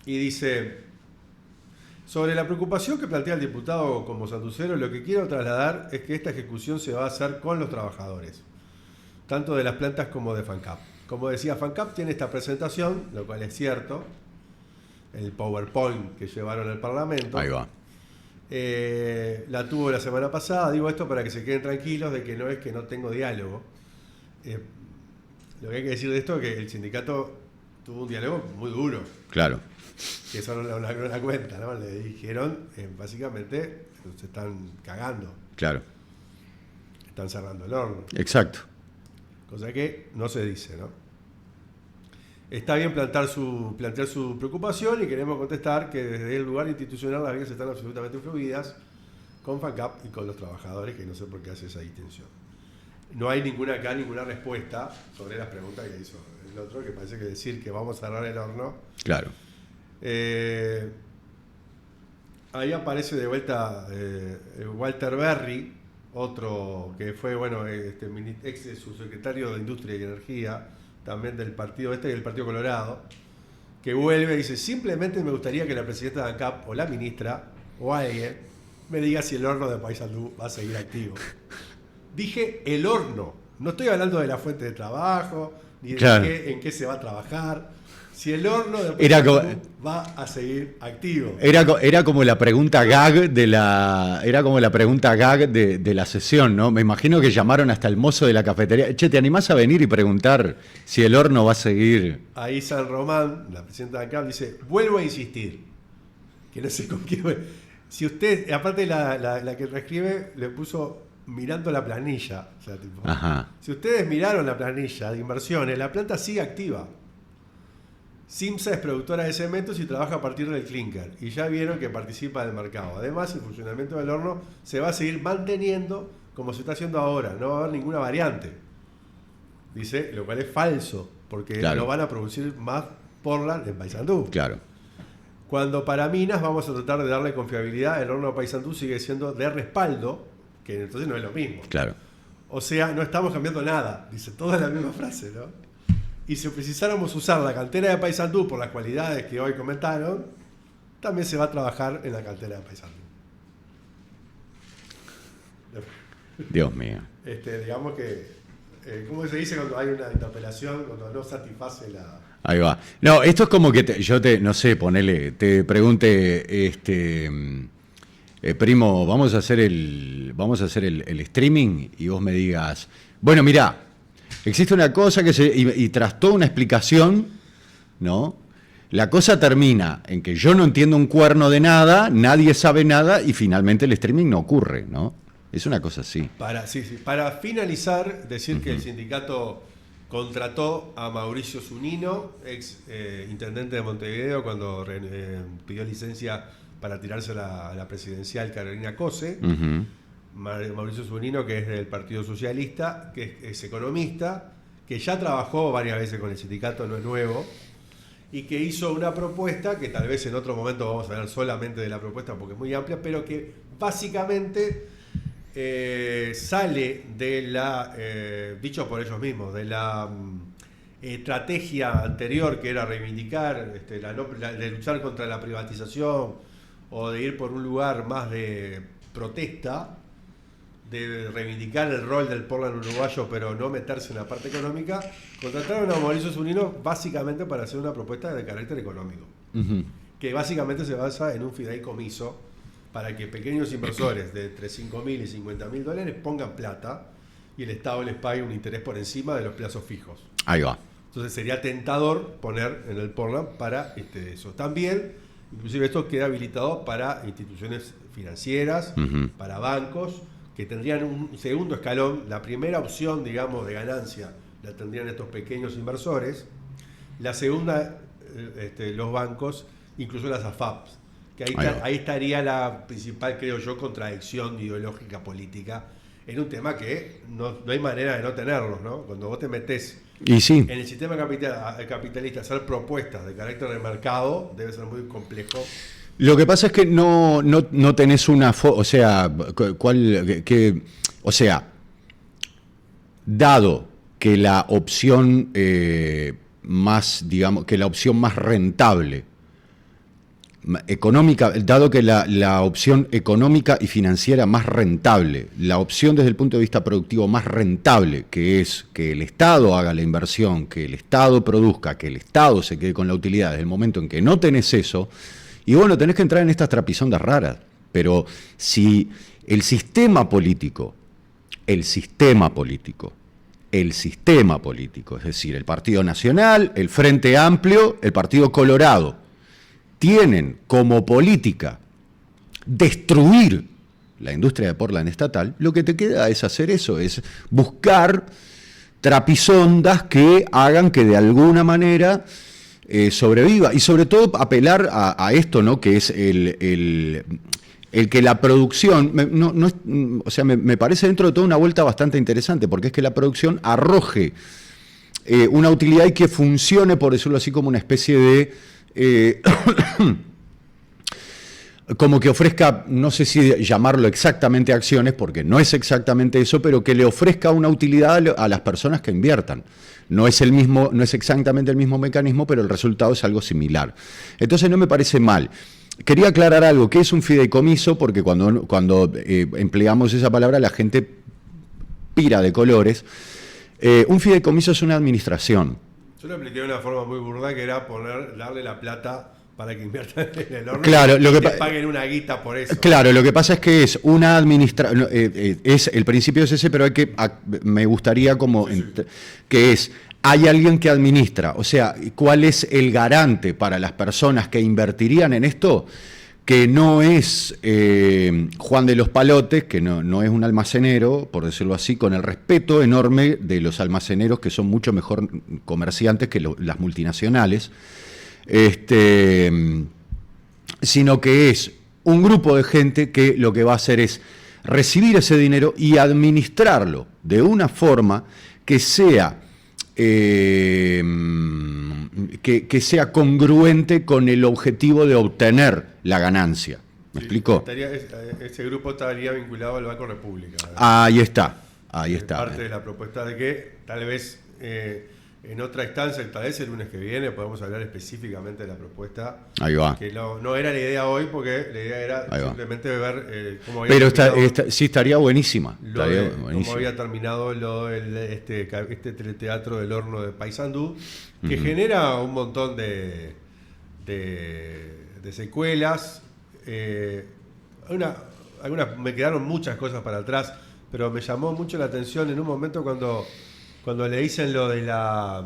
Y dice, sobre la preocupación que plantea el diputado como santucero, lo que quiero trasladar es que esta ejecución se va a hacer con los trabajadores, tanto de las plantas como de FANCAP. Como decía, FANCAP tiene esta presentación, lo cual es cierto, el PowerPoint que llevaron al Parlamento. Ahí va. La tuvo la semana pasada, digo esto para que se queden tranquilos de que no es que no tengo diálogo. Lo que hay que decir de esto es que el sindicato tuvo un diálogo muy duro. Claro. Que eso no la cuenta, ¿no? Le dijeron, básicamente, se están cagando. Claro. Están cerrando el horno. Exacto. Cosa que no se dice, ¿no? Está bien plantear su preocupación y queremos contestar que desde el lugar institucional las vías están absolutamente fluidas con FANCAP y con los trabajadores, que no sé por qué hace esa distinción. No hay ninguna respuesta sobre las preguntas que hizo el otro, que parece que decir que vamos a cerrar el horno. Claro. Ahí aparece de vuelta Walter Berry, otro que fue ex subsecretario de Industria y Energía, también del partido y del Partido Colorado, que vuelve y dice, simplemente me gustaría que la presidenta de ANCAP o la ministra o alguien me diga si el horno de Paysandú va a seguir activo. Dije el horno, no estoy hablando de la fuente de trabajo, ni de en qué se va a trabajar. Si el horno de Paysandú va a seguir activo. Era como la pregunta gag de la sesión, ¿no? Me imagino que llamaron hasta el mozo de la cafetería. Che, ¿te animás a venir y preguntar si el horno va a seguir? Ahí San Román, la presidenta de ANCAP, dice, vuelvo a insistir. Que no sé con quién. Si usted, aparte la que reescribe, le puso mirando la planilla. O sea, tipo, si ustedes miraron la planilla de inversiones, la planta sigue activa. Simsa es productora de cementos y trabaja a partir del clinker. Y ya vieron que participa del mercado. Además, el funcionamiento del horno se va a seguir manteniendo como se está haciendo ahora. No va a haber ninguna variante. Dice, lo cual es falso, porque claro, no van a producir más Portland en Paysandú. Claro. Cuando para minas vamos a tratar de darle confiabilidad, el horno de Paysandú sigue siendo de respaldo, que entonces no es lo mismo. Claro. O sea, no estamos cambiando nada. Dice toda la misma frase, ¿no? Y si precisáramos usar la cantera de Paysandú por las cualidades que hoy comentaron, también se va a trabajar en la cantera de Paysandú. Dios mío. Digamos que, ¿cómo se dice cuando hay una interpelación, cuando no satisface la... Ahí va. No, esto es como que no sé, ponele, te pregunte, primo, vamos a hacer el streaming y vos me digas, bueno, mirá, existe una cosa y tras toda una explicación, ¿no? La cosa termina en que yo no entiendo un cuerno de nada, nadie sabe nada y finalmente el streaming no ocurre, ¿no? Es una cosa así. Para finalizar, decir que el sindicato contrató a Mauricio Zunino, ex intendente de Montevideo, cuando pidió licencia para tirarse a la presidencial Carolina Cose. Mauricio Zunino, que es del Partido Socialista, que es economista, que ya trabajó varias veces con el sindicato, no es nuevo, y que hizo una propuesta, que tal vez en otro momento vamos a hablar solamente de la propuesta porque es muy amplia, pero que básicamente sale de la, dicho por ellos mismos, de la estrategia anterior, que era reivindicar, de luchar contra la privatización o de ir por un lugar más de protesta, de reivindicar el rol del Portland uruguayo pero no meterse en la parte económica. Contrataron a Mauricio Zunino básicamente para hacer una propuesta de carácter económico, que básicamente se basa en un fideicomiso para que pequeños inversores de entre $5.000 y $50.000 pongan plata y el Estado les pague un interés por encima de los plazos fijos. Ahí va. Entonces sería tentador poner en el Portland para eso. También, inclusive esto queda habilitado para instituciones financieras, para bancos, que tendrían un segundo escalón. La primera opción, digamos, de ganancia la tendrían estos pequeños inversores. La segunda, los bancos, incluso las AFAPs. Que ahí estaría la principal, creo yo, contradicción ideológica política en un tema que no hay manera de no tenerlos, ¿no? Cuando vos te metés en el sistema capitalista a hacer propuestas de carácter de mercado, debe ser muy complejo. Lo que pasa es que no tenés una... O sea, dado que la opción más, digamos, que la opción más rentable económica, dado que la opción económica y financiera más rentable, la opción desde el punto de vista productivo más rentable, que es que el Estado haga la inversión, que el Estado produzca, que el Estado se quede con la utilidad, desde el momento en que no tenés eso, y bueno, tenés que entrar en estas trapisondas raras. Pero si el sistema político, es decir, el Partido Nacional, el Frente Amplio, el Partido Colorado, tienen como política destruir la industria de Portland estatal, lo que te queda es hacer eso, es buscar trapisondas que hagan que de alguna manera sobreviva, y sobre todo apelar a esto, ¿no? Que es el que la producción, me parece dentro de todo una vuelta bastante interesante, porque es que la producción arroje una utilidad y que funcione, por decirlo así, como una especie de como que ofrezca, no sé si llamarlo exactamente acciones, porque no es exactamente eso, pero que le ofrezca una utilidad a las personas que inviertan. No es exactamente el mismo mecanismo, pero el resultado es algo similar. Entonces no me parece mal. Quería aclarar algo, ¿qué es un fideicomiso? Porque cuando empleamos esa palabra la gente pira de colores. Un fideicomiso es una administración. Yo lo expliqué de una forma muy burda, que era darle la plata para que inviertan en el horno, claro, y te paguen una guita por eso. Claro, lo que pasa es que es una administración, el principio es ese, pero me gustaría que es, hay alguien que administra, o sea, ¿cuál es el garante para las personas que invertirían en esto? Que no es Juan de los Palotes, que no es un almacenero, por decirlo así, con el respeto enorme de los almaceneros, que son mucho mejor comerciantes que las multinacionales, Sino que es un grupo de gente que lo que va a hacer es recibir ese dinero y administrarlo de una forma que sea, que sea congruente con el objetivo de obtener la ganancia. ¿Me explico? Ese grupo estaría vinculado al Banco República. Ahí está. Parte de la propuesta de que tal vez en otra instancia, tal vez el lunes que viene, podemos hablar específicamente de la propuesta. Ahí va. Que no era la idea hoy, porque la idea era simplemente ver cómo había Pero sí estaría buenísima. Cómo había terminado este teleteatro del horno de Paysandú, que genera un montón de secuelas. Me quedaron muchas cosas para atrás, pero me llamó mucho la atención en un momento cuando le dicen lo de la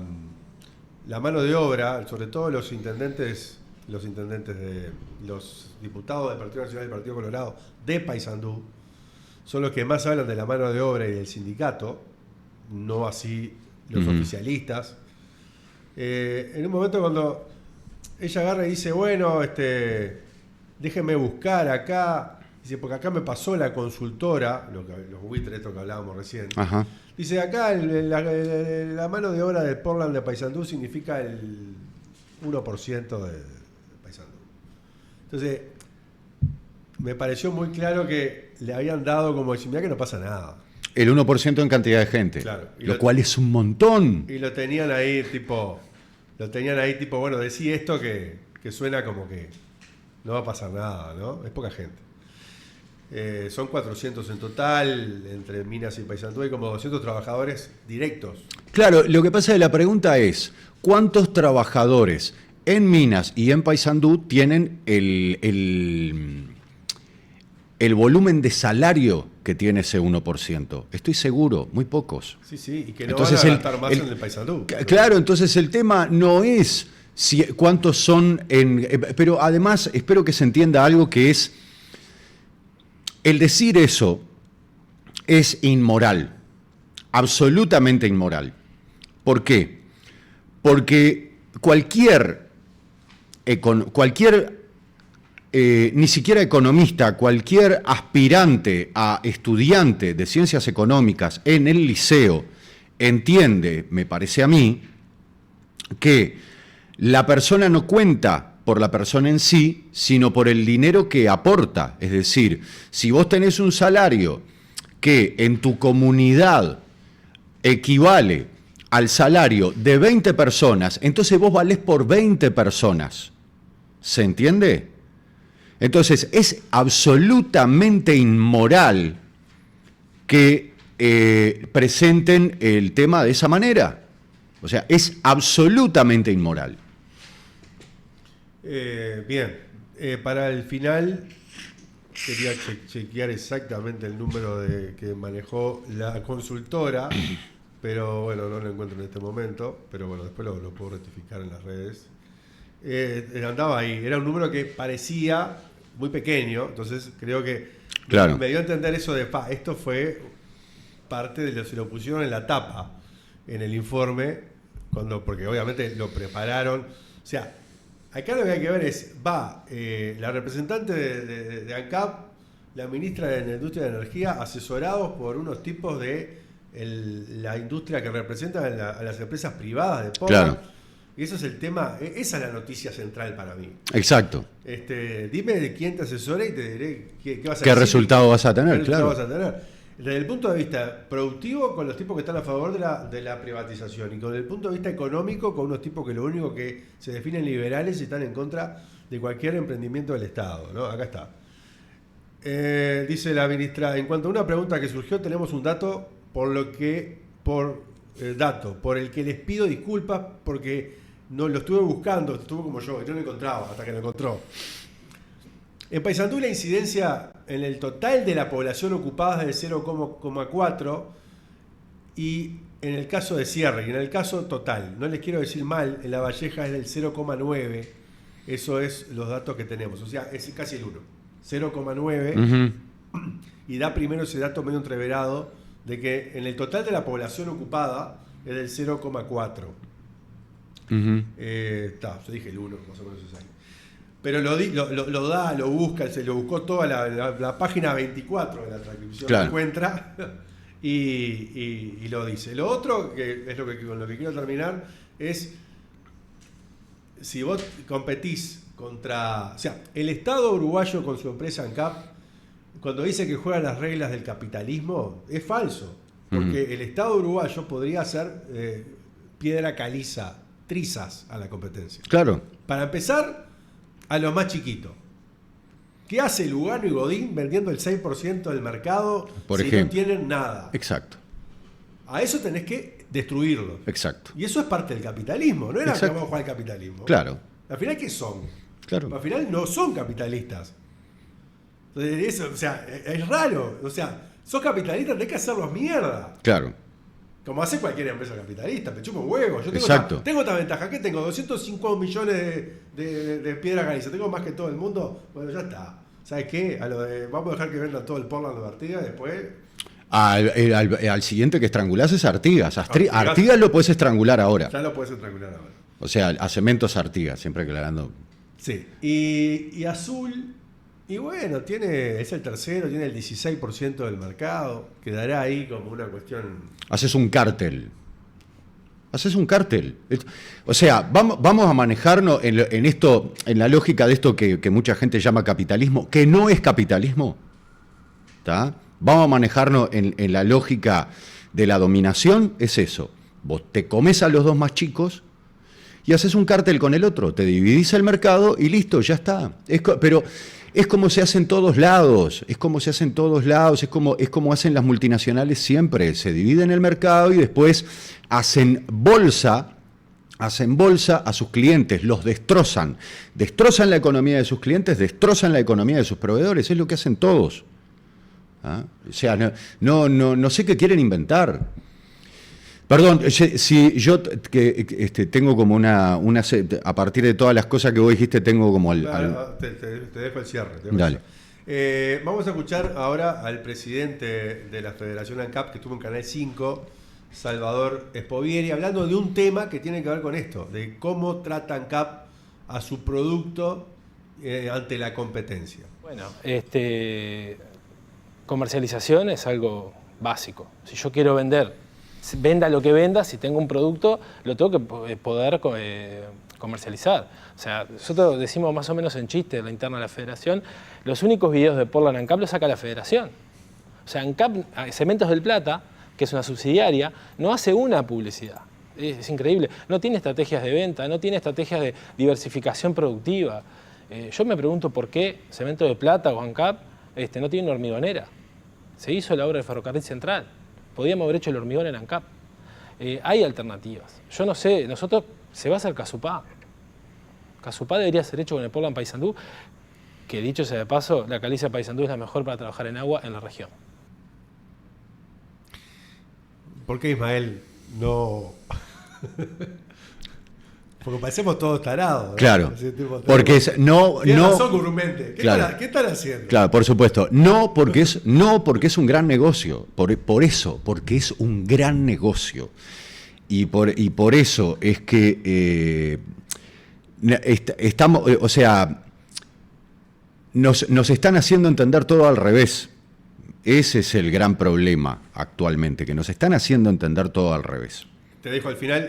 mano de obra, sobre todo los intendentes los diputados del Partido Nacional y del Partido Colorado de Paysandú son los que más hablan de la mano de obra y del sindicato, no así los oficialistas. En un momento cuando ella agarra y dice, bueno, déjenme buscar acá, dice, porque acá me pasó la consultora, los buitres, esto que hablábamos recién. Ajá. Dice, acá la mano de obra de Portland de Paysandú significa el 1% de Paysandú. Entonces, me pareció muy claro que le habían dado como decir, mirá que no pasa nada. El 1% en cantidad de gente, claro, lo cual es un montón. Y lo tenían ahí tipo, bueno, decí esto que suena como que no va a pasar nada, ¿no? Es poca gente. Son 400 en total, entre Minas y Paysandú hay como 200 trabajadores directos. Claro, lo que pasa es que la pregunta es, ¿cuántos trabajadores en Minas y en Paysandú tienen el volumen de salario que tiene ese 1%? Estoy seguro, muy pocos. Sí, y que no entonces van a gastar más en el Paysandú. Claro, entonces el tema no es cuántos son pero además espero que se entienda algo que es, el decir eso es inmoral, absolutamente inmoral. ¿Por qué? Porque ni siquiera economista, cualquier aspirante a estudiante de ciencias económicas en el liceo entiende, me parece a mí, que la persona no cuenta por la persona en sí, sino por el dinero que aporta. Es decir, si vos tenés un salario que en tu comunidad equivale al salario de 20 personas, entonces vos valés por 20 personas. ¿Se entiende? Entonces es absolutamente inmoral que presenten el tema de esa manera. O sea, es absolutamente inmoral. Bien, para el final quería chequear exactamente el número que manejó la consultora, pero bueno, no lo encuentro en este momento, pero bueno, después lo puedo rectificar en las redes. Andaba ahí, era un número que parecía muy pequeño, entonces creo que claro, me dio a entender eso de, esto fue parte de lo que se lo pusieron en la tapa, en el informe, porque obviamente lo prepararon, o sea, acá lo que hay que ver es, la representante de ANCAP, la ministra de Industria de Energía, asesorados por unos tipos de la industria que representan a las empresas privadas de Portland. Claro. Y eso es el tema, esa es la noticia central para mí. Exacto. Dime de quién te asesora y te diré qué vas a ¿Qué decir, resultado vas a tener? Claro. Vas a tener. Desde el punto de vista productivo, con los tipos que están a favor de la privatización, y con el punto de vista económico, con unos tipos que lo único que se definen liberales y están en contra de cualquier emprendimiento del Estado, ¿no? Acá está. Dice la ministra, en cuanto a una pregunta que surgió, tenemos un dato por el que les pido disculpas porque no lo estuve buscando, estuvo como yo, y no lo encontraba hasta que lo encontró. En Paysandú la incidencia en el total de la población ocupada es del 0,4 y en el caso de cierre, y en el caso total, no les quiero decir mal, en La Valleja es del 0,9, eso es los datos que tenemos, o sea, es casi el 1, 0,9, y da primero ese dato medio entreverado de que en el total de la población ocupada es del 0,4. Yo dije el 1, más o menos es ahí. Pero lo da, lo busca, se lo buscó toda la página 24 de la transcripción, claro. Lo encuentra y lo dice. Lo otro, que es con lo que quiero terminar, es si vos competís contra... O sea, el Estado uruguayo con su empresa ANCAP, cuando dice que juega las reglas del capitalismo, es falso. Porque el Estado uruguayo podría hacer piedra caliza, trizas a la competencia. Claro. Para empezar, a lo más chiquito. ¿Qué hace Lugano y Godín vendiendo el 6% del mercado Por si ejemplo. no tienen nada? Exacto. A eso tenés que destruirlo. Exacto. Y eso es parte del capitalismo. No era que Exacto. vamos a jugar al capitalismo. Claro. Al final, ¿qué son? Claro. Al final no son capitalistas. Entonces, eso, o sea, es raro. O sea, sos capitalista, tenés que hacerlos mierda. Claro. Como hace cualquier empresa capitalista, me chupo un huevo. Yo Exacto. tengo esta ventaja. ¿Qué tengo? 205 millones de piedra caliza. Tengo más que todo el mundo. Bueno, ya está. ¿Sabes qué? Vamos a dejar que vendan todo el Portland de Artigas después. Al siguiente que estrangulás es Artigas. Artigas lo puedes estrangular ahora. Ya lo puedes estrangular ahora. O sea, a Cementos Artigas, siempre aclarando. Sí. Y Azul, y bueno, es el tercero, tiene el 16% del mercado. Quedará ahí como una cuestión. Haces un cártel. O sea, vamos a manejarnos en esto, en la lógica de esto que mucha gente llama capitalismo, que no es capitalismo. ¿Tá? Vamos a manejarnos en la lógica de la dominación, es eso. Vos te comes a los dos más chicos y haces un cártel con el otro, te dividís el mercado y listo, ya está. Pero es como se hace en todos lados, es como hacen las multinacionales siempre, se dividen el mercado y después hacen bolsa a sus clientes, los destrozan la economía de sus clientes, destrozan la economía de sus proveedores, es lo que hacen todos. ¿Ah? O sea, no sé qué quieren inventar. Perdón, si yo tengo como a partir de todas las cosas que vos dijiste, tengo como Te dejo el cierre. Dale. Vamos a escuchar ahora al presidente de la Federación ANCAP, que estuvo en Canal 5, Salvador Spovieri, hablando de un tema que tiene que ver con esto, de cómo trata ANCAP a su producto ante la competencia. Bueno, comercialización es algo básico. Si yo quiero venda lo que venda, si tengo un producto, lo tengo que poder comercializar. O sea, nosotros decimos más o menos en chiste en la interna de la federación, los únicos videos de Portland ANCAP los saca la federación. O sea, ANCAP, Cementos del Plata, que es una subsidiaria, no hace una publicidad. Es increíble. No tiene estrategias de venta, no tiene estrategias de diversificación productiva. Yo me pregunto por qué Cementos del Plata o ANCAP no tiene una hormigonera. Se hizo la obra del ferrocarril central. Podíamos haber hecho el hormigón en ANCAP. Hay alternativas. Yo no sé, se va a hacer Casupá. Casupá debería ser hecho con el Portland Paysandú, que dicho sea de paso, la caliza Paysandú es la mejor para trabajar en agua en la región. ¿Por qué, Ismael, no? Porque parecemos todos tarados, ¿no? Claro, porque Tiene razón, Gurrumente. ¿Qué están haciendo? Claro, por supuesto. No porque es un gran negocio. Por eso, porque es un gran negocio. Y por eso es que estamos, o sea, nos están haciendo entender todo al revés. Ese es el gran problema actualmente, que nos están haciendo entender todo al revés. Te dejo al final,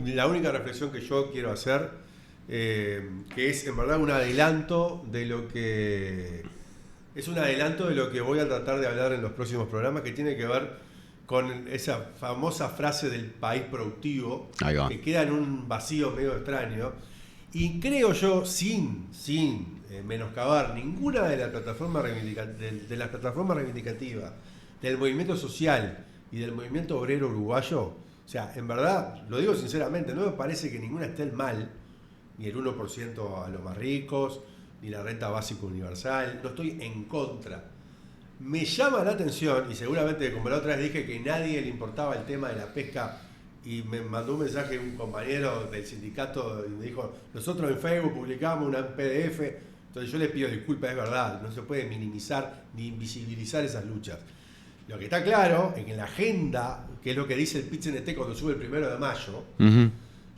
la única reflexión que yo quiero hacer, que es en verdad un adelanto de lo que voy a tratar de hablar en los próximos programas, que tiene que ver con esa famosa frase del país productivo, que queda en un vacío medio extraño. Y creo yo, sin menoscabar ninguna de las plataformas reivindicativas del movimiento social y del movimiento obrero uruguayo, o sea, en verdad, lo digo sinceramente, no me parece que ninguna esté mal, ni el 1% a los más ricos, ni la renta básica universal, no estoy en contra. Me llama la atención, y seguramente como la otra vez dije que a nadie le importaba el tema de la pesca, y me mandó un mensaje un compañero del sindicato y me dijo, nosotros en Facebook publicamos un PDF, entonces yo les pido disculpas, es verdad, no se puede minimizar ni invisibilizar esas luchas. Lo que está claro es que en la agenda, que es lo que dice el PIT-CNT cuando sube el 1 de mayo,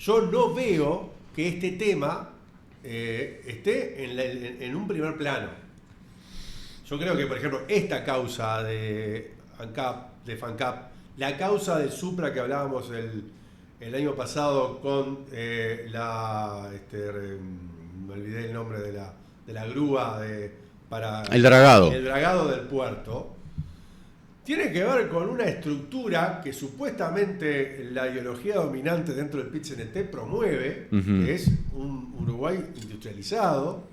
yo no veo que este tema esté en un primer plano. Yo creo que, por ejemplo, esta causa de FANCAP, la causa del Supra que hablábamos el año pasado con me olvidé el nombre de la grúa para el dragado del puerto, tiene que ver con una estructura que supuestamente la ideología dominante dentro del PIT-CNT promueve, que es un Uruguay industrializado,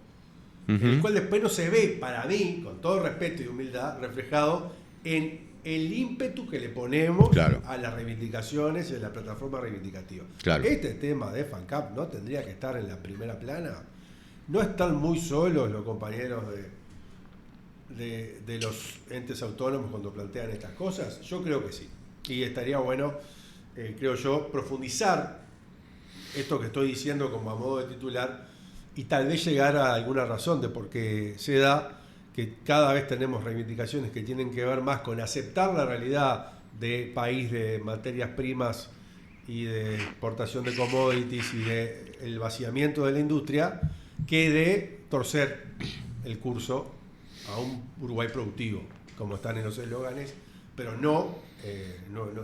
el cual después no se ve, para mí, con todo respeto y humildad, reflejado en el ímpetu que le ponemos a las reivindicaciones y a la plataforma reivindicativa. Claro. Este tema de FANCAP no tendría que estar en la primera plana. ¿No están muy solos los compañeros de los entes autónomos cuando plantean estas cosas? Yo creo que sí. Y estaría bueno, creo yo, profundizar esto que estoy diciendo como a modo de titular y tal vez llegar a alguna razón de por qué se da que cada vez tenemos reivindicaciones que tienen que ver más con aceptar la realidad de país de materias primas y de exportación de commodities y de el vaciamiento de la industria, que de torcer el curso a un Uruguay productivo, como están en los eslóganes, pero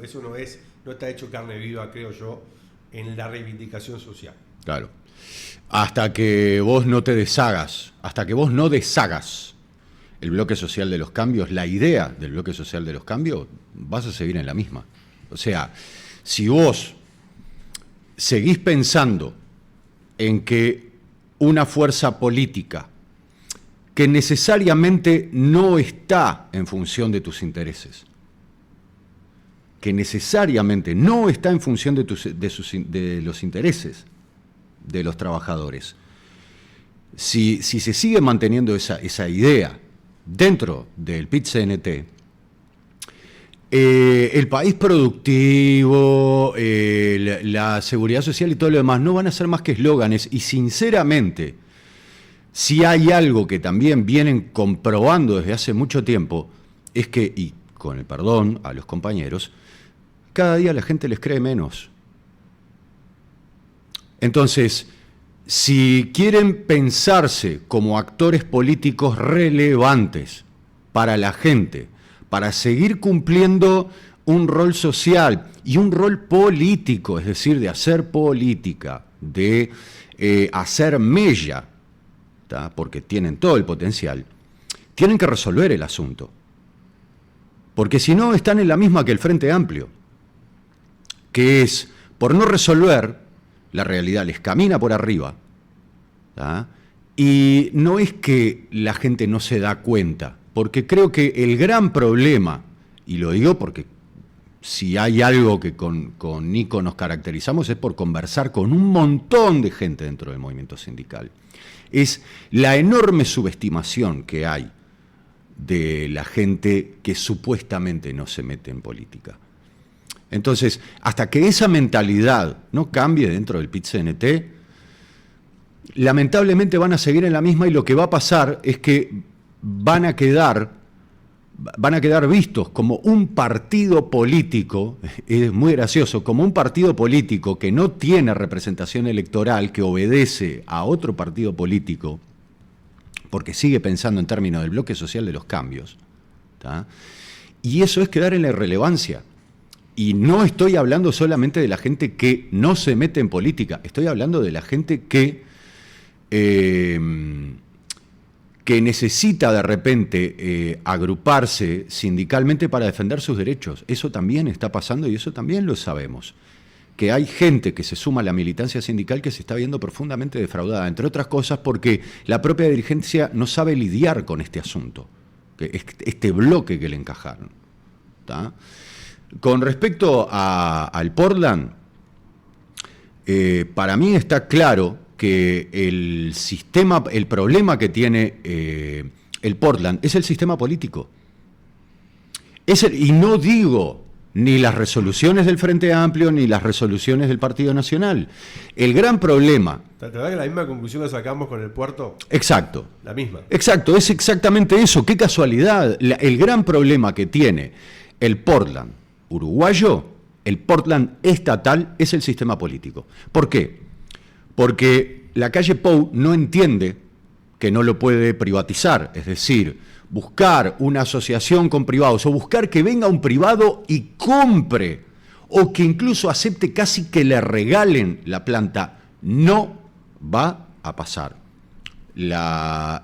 eso no está hecho carne viva, creo yo, en la reivindicación social. Claro. Hasta que vos no te deshagas, hasta que vos no deshagas el bloque social de los cambios, la idea del bloque social de los cambios, vas a seguir en la misma. O sea, si vos seguís pensando en que una fuerza política que necesariamente no está en función de tus intereses, que necesariamente no está en función de los intereses de los trabajadores, si se sigue manteniendo esa idea dentro del PIT-CNT, el país productivo, la seguridad social y todo lo demás no van a ser más que eslóganes. Y sinceramente, si hay algo que también vienen comprobando desde hace mucho tiempo, es que, y con el perdón a los compañeros, cada día la gente les cree menos. Entonces, si quieren pensarse como actores políticos relevantes para la gente, para seguir cumpliendo un rol social y un rol político, es decir, de hacer política, de hacer mella, ¿tá? Porque tienen todo el potencial, tienen que resolver el asunto. Porque si no, están en la misma que el Frente Amplio, que es, por no resolver, la realidad les camina por arriba, ¿tá? Y no es que la gente no se da cuenta, porque creo que el gran problema, y lo digo porque si hay algo que con Nico nos caracterizamos es por conversar con un montón de gente dentro del movimiento sindical, es la enorme subestimación que hay de la gente que supuestamente no se mete en política. Entonces, hasta que esa mentalidad no cambie dentro del PIT-CNT, lamentablemente van a seguir en la misma, y lo que va a pasar es que van a quedar vistos como un partido político, es muy gracioso, como un partido político que no tiene representación electoral, que obedece a otro partido político, porque sigue pensando en términos del bloque social de los cambios, ¿tá? Y eso es quedar en la irrelevancia. Y no estoy hablando solamente de la gente que no se mete en política, estoy hablando de la gente que necesita de repente agruparse sindicalmente para defender sus derechos. Eso también está pasando y eso también lo sabemos. Que hay gente que se suma a la militancia sindical que se está viendo profundamente defraudada, entre otras cosas porque la propia dirigencia no sabe lidiar con este asunto, este bloque que le encajaron, ¿tá? Con respecto al Portland, para mí está claro que el problema que tiene el Portland es el sistema político. Y no digo ni las resoluciones del Frente Amplio ni las resoluciones del Partido Nacional. El gran problema... ¿Te da que la misma conclusión la sacamos con el puerto? Exacto. La misma. Exacto, es exactamente eso. Qué casualidad. El gran problema que tiene el Portland uruguayo el Portland estatal es el sistema político. ¿Por qué? Porque la calle Pou no entiende que no lo puede privatizar, es decir, buscar una asociación con privados o buscar que venga un privado y compre o que incluso acepte casi que le regalen la planta, no va a pasar. La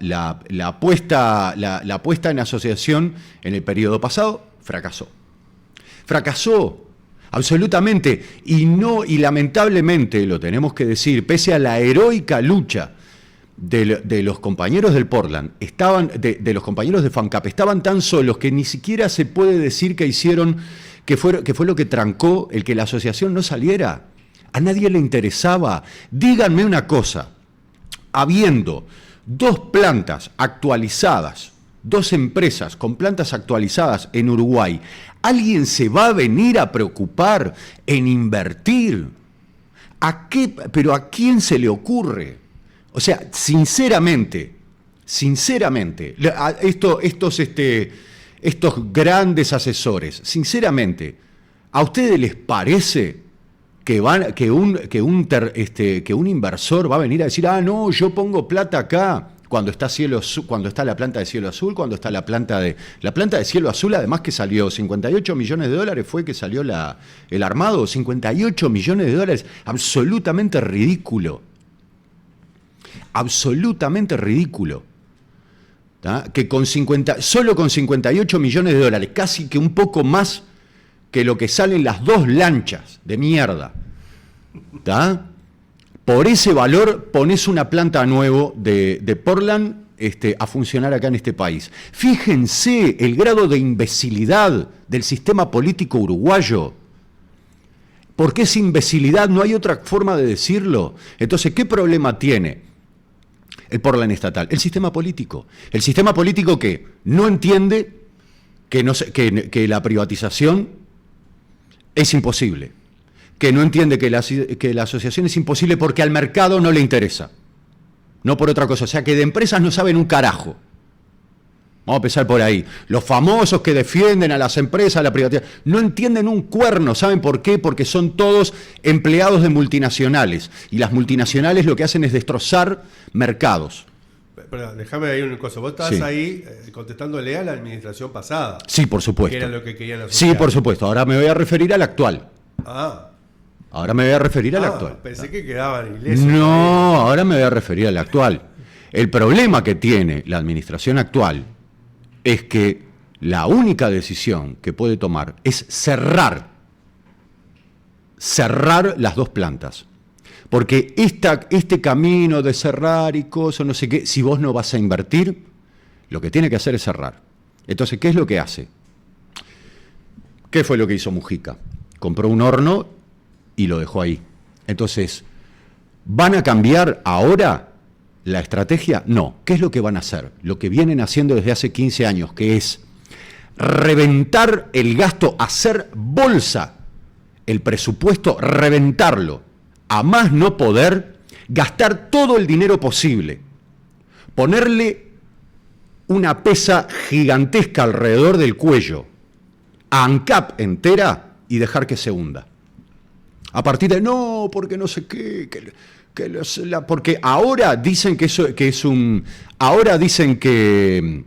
apuesta en asociación en el periodo pasado fracasó. Fracasó absolutamente y lamentablemente, lo tenemos que decir, pese a la heroica lucha de los compañeros del Portland, de los compañeros de FAMCAP, estaban tan solos que ni siquiera se puede decir que hicieron, que fue lo que trancó el que la asociación no saliera. A nadie le interesaba. Díganme una cosa, habiendo 2 plantas actualizadas, 2 empresas con plantas actualizadas en Uruguay, ¿alguien se va a venir a preocupar en invertir? ¿Pero a quién se le ocurre? O sea, sinceramente, estos grandes asesores, sinceramente, ¿a ustedes les parece que un inversor va a venir a decir, no, yo pongo plata acá cuando está la planta de Cielo Azul, cuando está la planta de Cielo Azul, además que salió $58 millones, fue que salió el armado, $58 millones, absolutamente ridículo. Absolutamente ridículo. ¿tá? Que solo con $58 millones, casi que un poco más que lo que salen las 2 lanchas de mierda. ¿tá? Por ese valor pones una planta nuevo de Portland a funcionar acá en este país. Fíjense el grado de imbecilidad del sistema político uruguayo. Porque es imbecilidad, no hay otra forma de decirlo. Entonces, ¿qué problema tiene el Portland estatal? El sistema político. El sistema político que no entiende que la privatización es imposible. Que no entiende que la asociación es imposible porque al mercado no le interesa. No por otra cosa. O sea, que de empresas no saben un carajo. Vamos a empezar por ahí. Los famosos que defienden a las empresas, a la privatización, no entienden un cuerno. ¿Saben por qué? Porque son todos empleados de multinacionales. Y las multinacionales lo que hacen es destrozar mercados. Pero déjame ahí una cosa. Vos estabas ahí contestándole a la administración pasada. Sí, por supuesto. Que era lo que querían asociar. Sí, por supuesto. Ahora me voy a referir al actual. Ahora me voy a referir al actual. Pensé que quedaban ilesos. No, ahora me voy a referir al actual. El problema que tiene la administración actual es que la única decisión que puede tomar es cerrar las 2 plantas. Porque este camino de cerrar y cosas, no sé qué, si vos no vas a invertir, lo que tiene que hacer es cerrar. Entonces, ¿qué es lo que hace? ¿Qué fue lo que hizo Mujica? Compró un horno y lo dejó ahí. Entonces, ¿van a cambiar ahora la estrategia? No. ¿Qué es lo que van a hacer? Lo que vienen haciendo desde hace 15 años, que es reventar el gasto, hacer bolsa el presupuesto, reventarlo, a más no poder, gastar todo el dinero posible, ponerle una pesa gigantesca alrededor del cuello a ANCAP entera y dejar que se hunda. A partir de, no, porque no sé qué, porque ahora dicen que eso que es un, ahora dicen que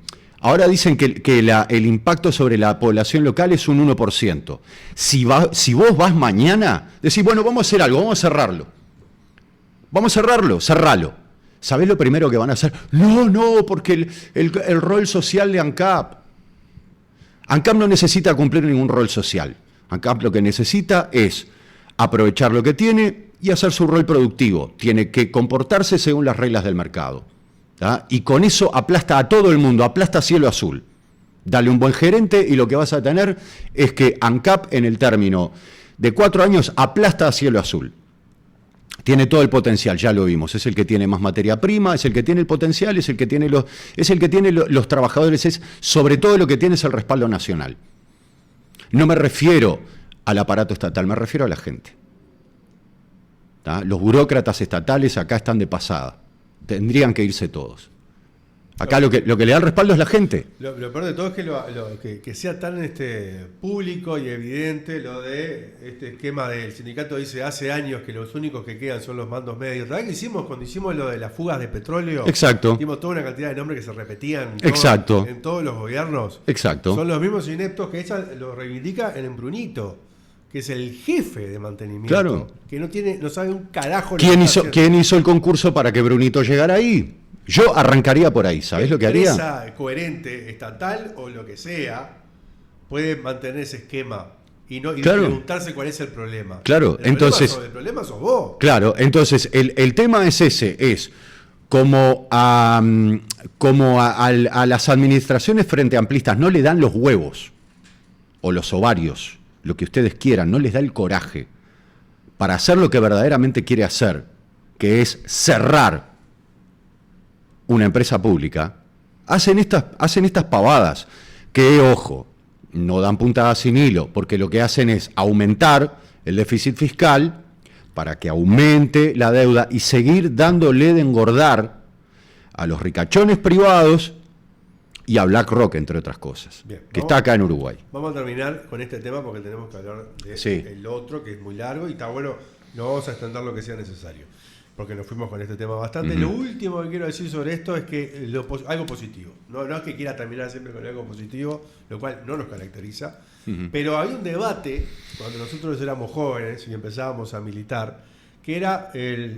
el impacto sobre la población local es un 1%. Si vos vas mañana, decís, bueno, vamos a hacer algo, vamos a cerrarlo. Vamos a cerralo. ¿Sabés lo primero que van a hacer? No, porque el rol social de ANCAP. ANCAP no necesita cumplir ningún rol social. ANCAP lo que necesita es aprovechar lo que tiene y hacer su rol productivo. Tiene que comportarse según las reglas del mercado. ¿tá? Y con eso aplasta a todo el mundo, aplasta a Cielo Azul. Dale un buen gerente y lo que vas a tener es que ANCAP en el término de 4 años aplasta a Cielo Azul. Tiene todo el potencial, ya lo vimos, es el que tiene más materia prima, es el que tiene el potencial, es el que tiene los trabajadores, es sobre todo lo que tiene es el respaldo nacional. No me refiero al aparato estatal, me refiero a la gente. ¿tá? Los burócratas estatales acá están de pasada, tendrían que irse todos. Acá lo que le da el respaldo es la gente. Lo peor de todo es que sea tan público y evidente lo de este esquema del sindicato. Dice hace años que los únicos que quedan son los mandos medios. ¿Sabés qué hicimos cuando hicimos lo de las fugas de petróleo? Exacto. Hicimos toda una cantidad de nombres que se repetían Exacto. en todos los gobiernos. Exacto. Son los mismos ineptos que ella lo reivindica el Embrunito, que es el jefe de mantenimiento. Claro. Que no sabe un carajo. ¿Quién hizo el concurso para que Brunito llegara ahí? Yo arrancaría por ahí, ¿sabés lo que haría? Empresa coherente, estatal o lo que sea, puede mantener ese esquema y preguntarse cuál es el problema. Claro, el problema sos vos. Claro, entonces el tema es ese, es como a las administraciones frente amplistas no le dan los huevos o los ovarios, lo que ustedes quieran, no les da el coraje para hacer lo que verdaderamente quiere hacer, que es cerrar una empresa pública, hacen estas pavadas que, ojo, no dan puntada sin hilo, porque lo que hacen es aumentar el déficit fiscal para que aumente la deuda y seguir dándole de engordar a los ricachones privados y a BlackRock, entre otras cosas, Bien, que está acá en Uruguay. Vamos a terminar con este tema porque tenemos que hablar del otro, que es muy largo y está bueno, no vamos a extender lo que sea necesario, porque nos fuimos con este tema bastante. Lo último que quiero decir sobre esto es que algo positivo. No es que quiera terminar siempre con algo positivo, lo cual no nos caracteriza, pero hay un debate, cuando nosotros éramos jóvenes y empezábamos a militar, que era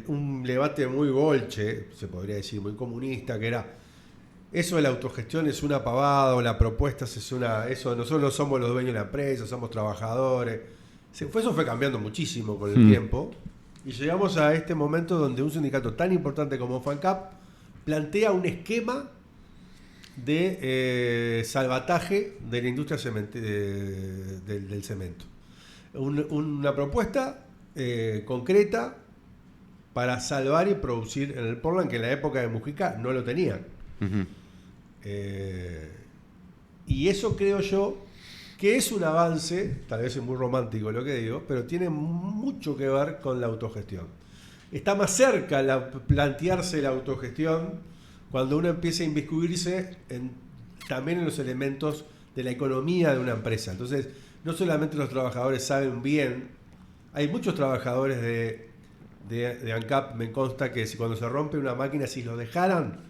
un debate muy golche, se podría decir, muy comunista, que era eso de la autogestión es una pavada, o la propuesta nosotros no somos los dueños de la empresa, somos trabajadores. Eso fue cambiando muchísimo con el tiempo. Y llegamos a este momento donde un sindicato tan importante como FANCAP plantea un esquema de salvataje de la industria del cemento. Una propuesta concreta para salvar y producir en el Portland, que en la época de Mujica no lo tenían. Y eso creo yo que es un avance, tal vez es muy romántico lo que digo, pero tiene mucho que ver con la autogestión. Está más cerca plantearse la autogestión cuando uno empieza a inmiscuirse también en los elementos de la economía de una empresa. Entonces, no solamente los trabajadores saben bien, hay muchos trabajadores de ANCAP, me consta que cuando se rompe una máquina, si lo dejaran,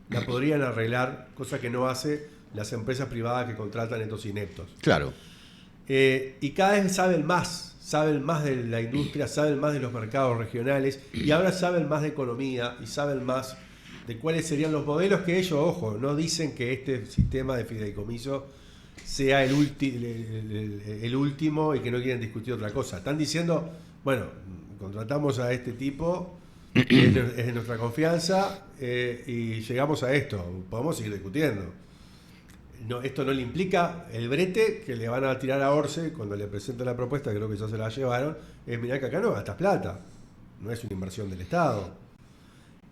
la podrían arreglar, cosa que no hace las empresas privadas que contratan estos ineptos. Claro. Y cada vez saben más de la industria, saben más de los mercados regionales y ahora saben más de economía y saben más de cuáles serían los modelos que ellos, ojo, no dicen que este sistema de fideicomiso sea el último y que no quieren discutir otra cosa. Están diciendo, bueno, contratamos a este tipo, es de nuestra confianza y llegamos a esto, podemos seguir discutiendo. No, esto no le implica el brete que le van a tirar a Orce cuando le presentan la propuesta, creo que ya se la llevaron, es mirar que acá no gastas plata, no es una inversión del Estado.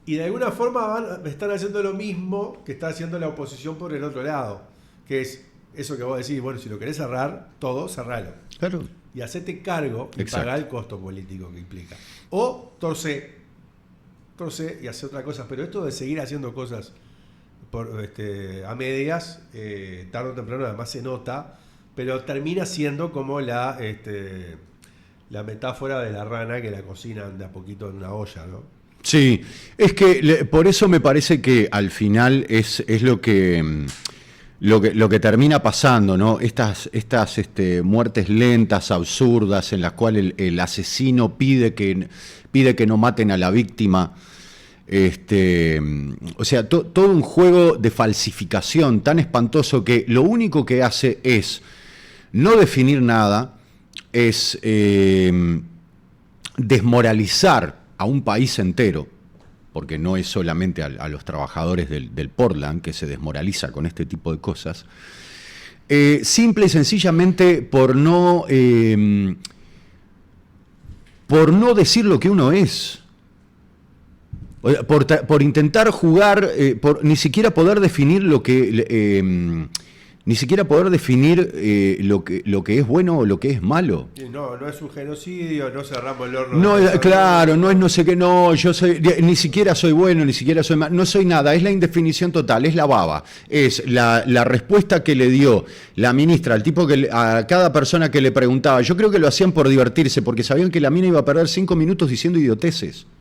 Y de alguna forma están haciendo lo mismo que está haciendo la oposición por el otro lado, que es eso que vos decís, bueno, si lo querés cerrar, todo, cerralo. Claro. Y hacete cargo y pagá el costo político que implica. O torce y hace otra cosa, pero esto de seguir haciendo cosas a medias, tarde o temprano además se nota, pero termina siendo como la metáfora de la rana que la cocinan de a poquito en una olla, ¿no? Sí, es que por eso me parece que al final es lo que termina pasando, ¿no? Estas muertes lentas, absurdas, en las cuales el asesino pide que no maten a la víctima. O sea, todo un juego de falsificación tan espantoso que lo único que hace es no definir nada, es desmoralizar a un país entero, porque no es solamente a los trabajadores del Portland que se desmoraliza con este tipo de cosas, simple y sencillamente por no decir lo que uno es. Por intentar jugar, por ni siquiera poder definir lo que ni siquiera poder definir lo que es bueno o lo que es malo. No, no es un genocidio, no cerramos el horno. No, claro, no es no sé qué, no, yo soy, ni siquiera soy bueno, ni siquiera soy malo, no soy nada, es la indefinición total, es la baba. Es la respuesta que le dio la ministra al tipo a cada persona que le preguntaba. Yo creo que lo hacían por divertirse, porque sabían que la mina iba a perder 5 minutos diciendo idioteces.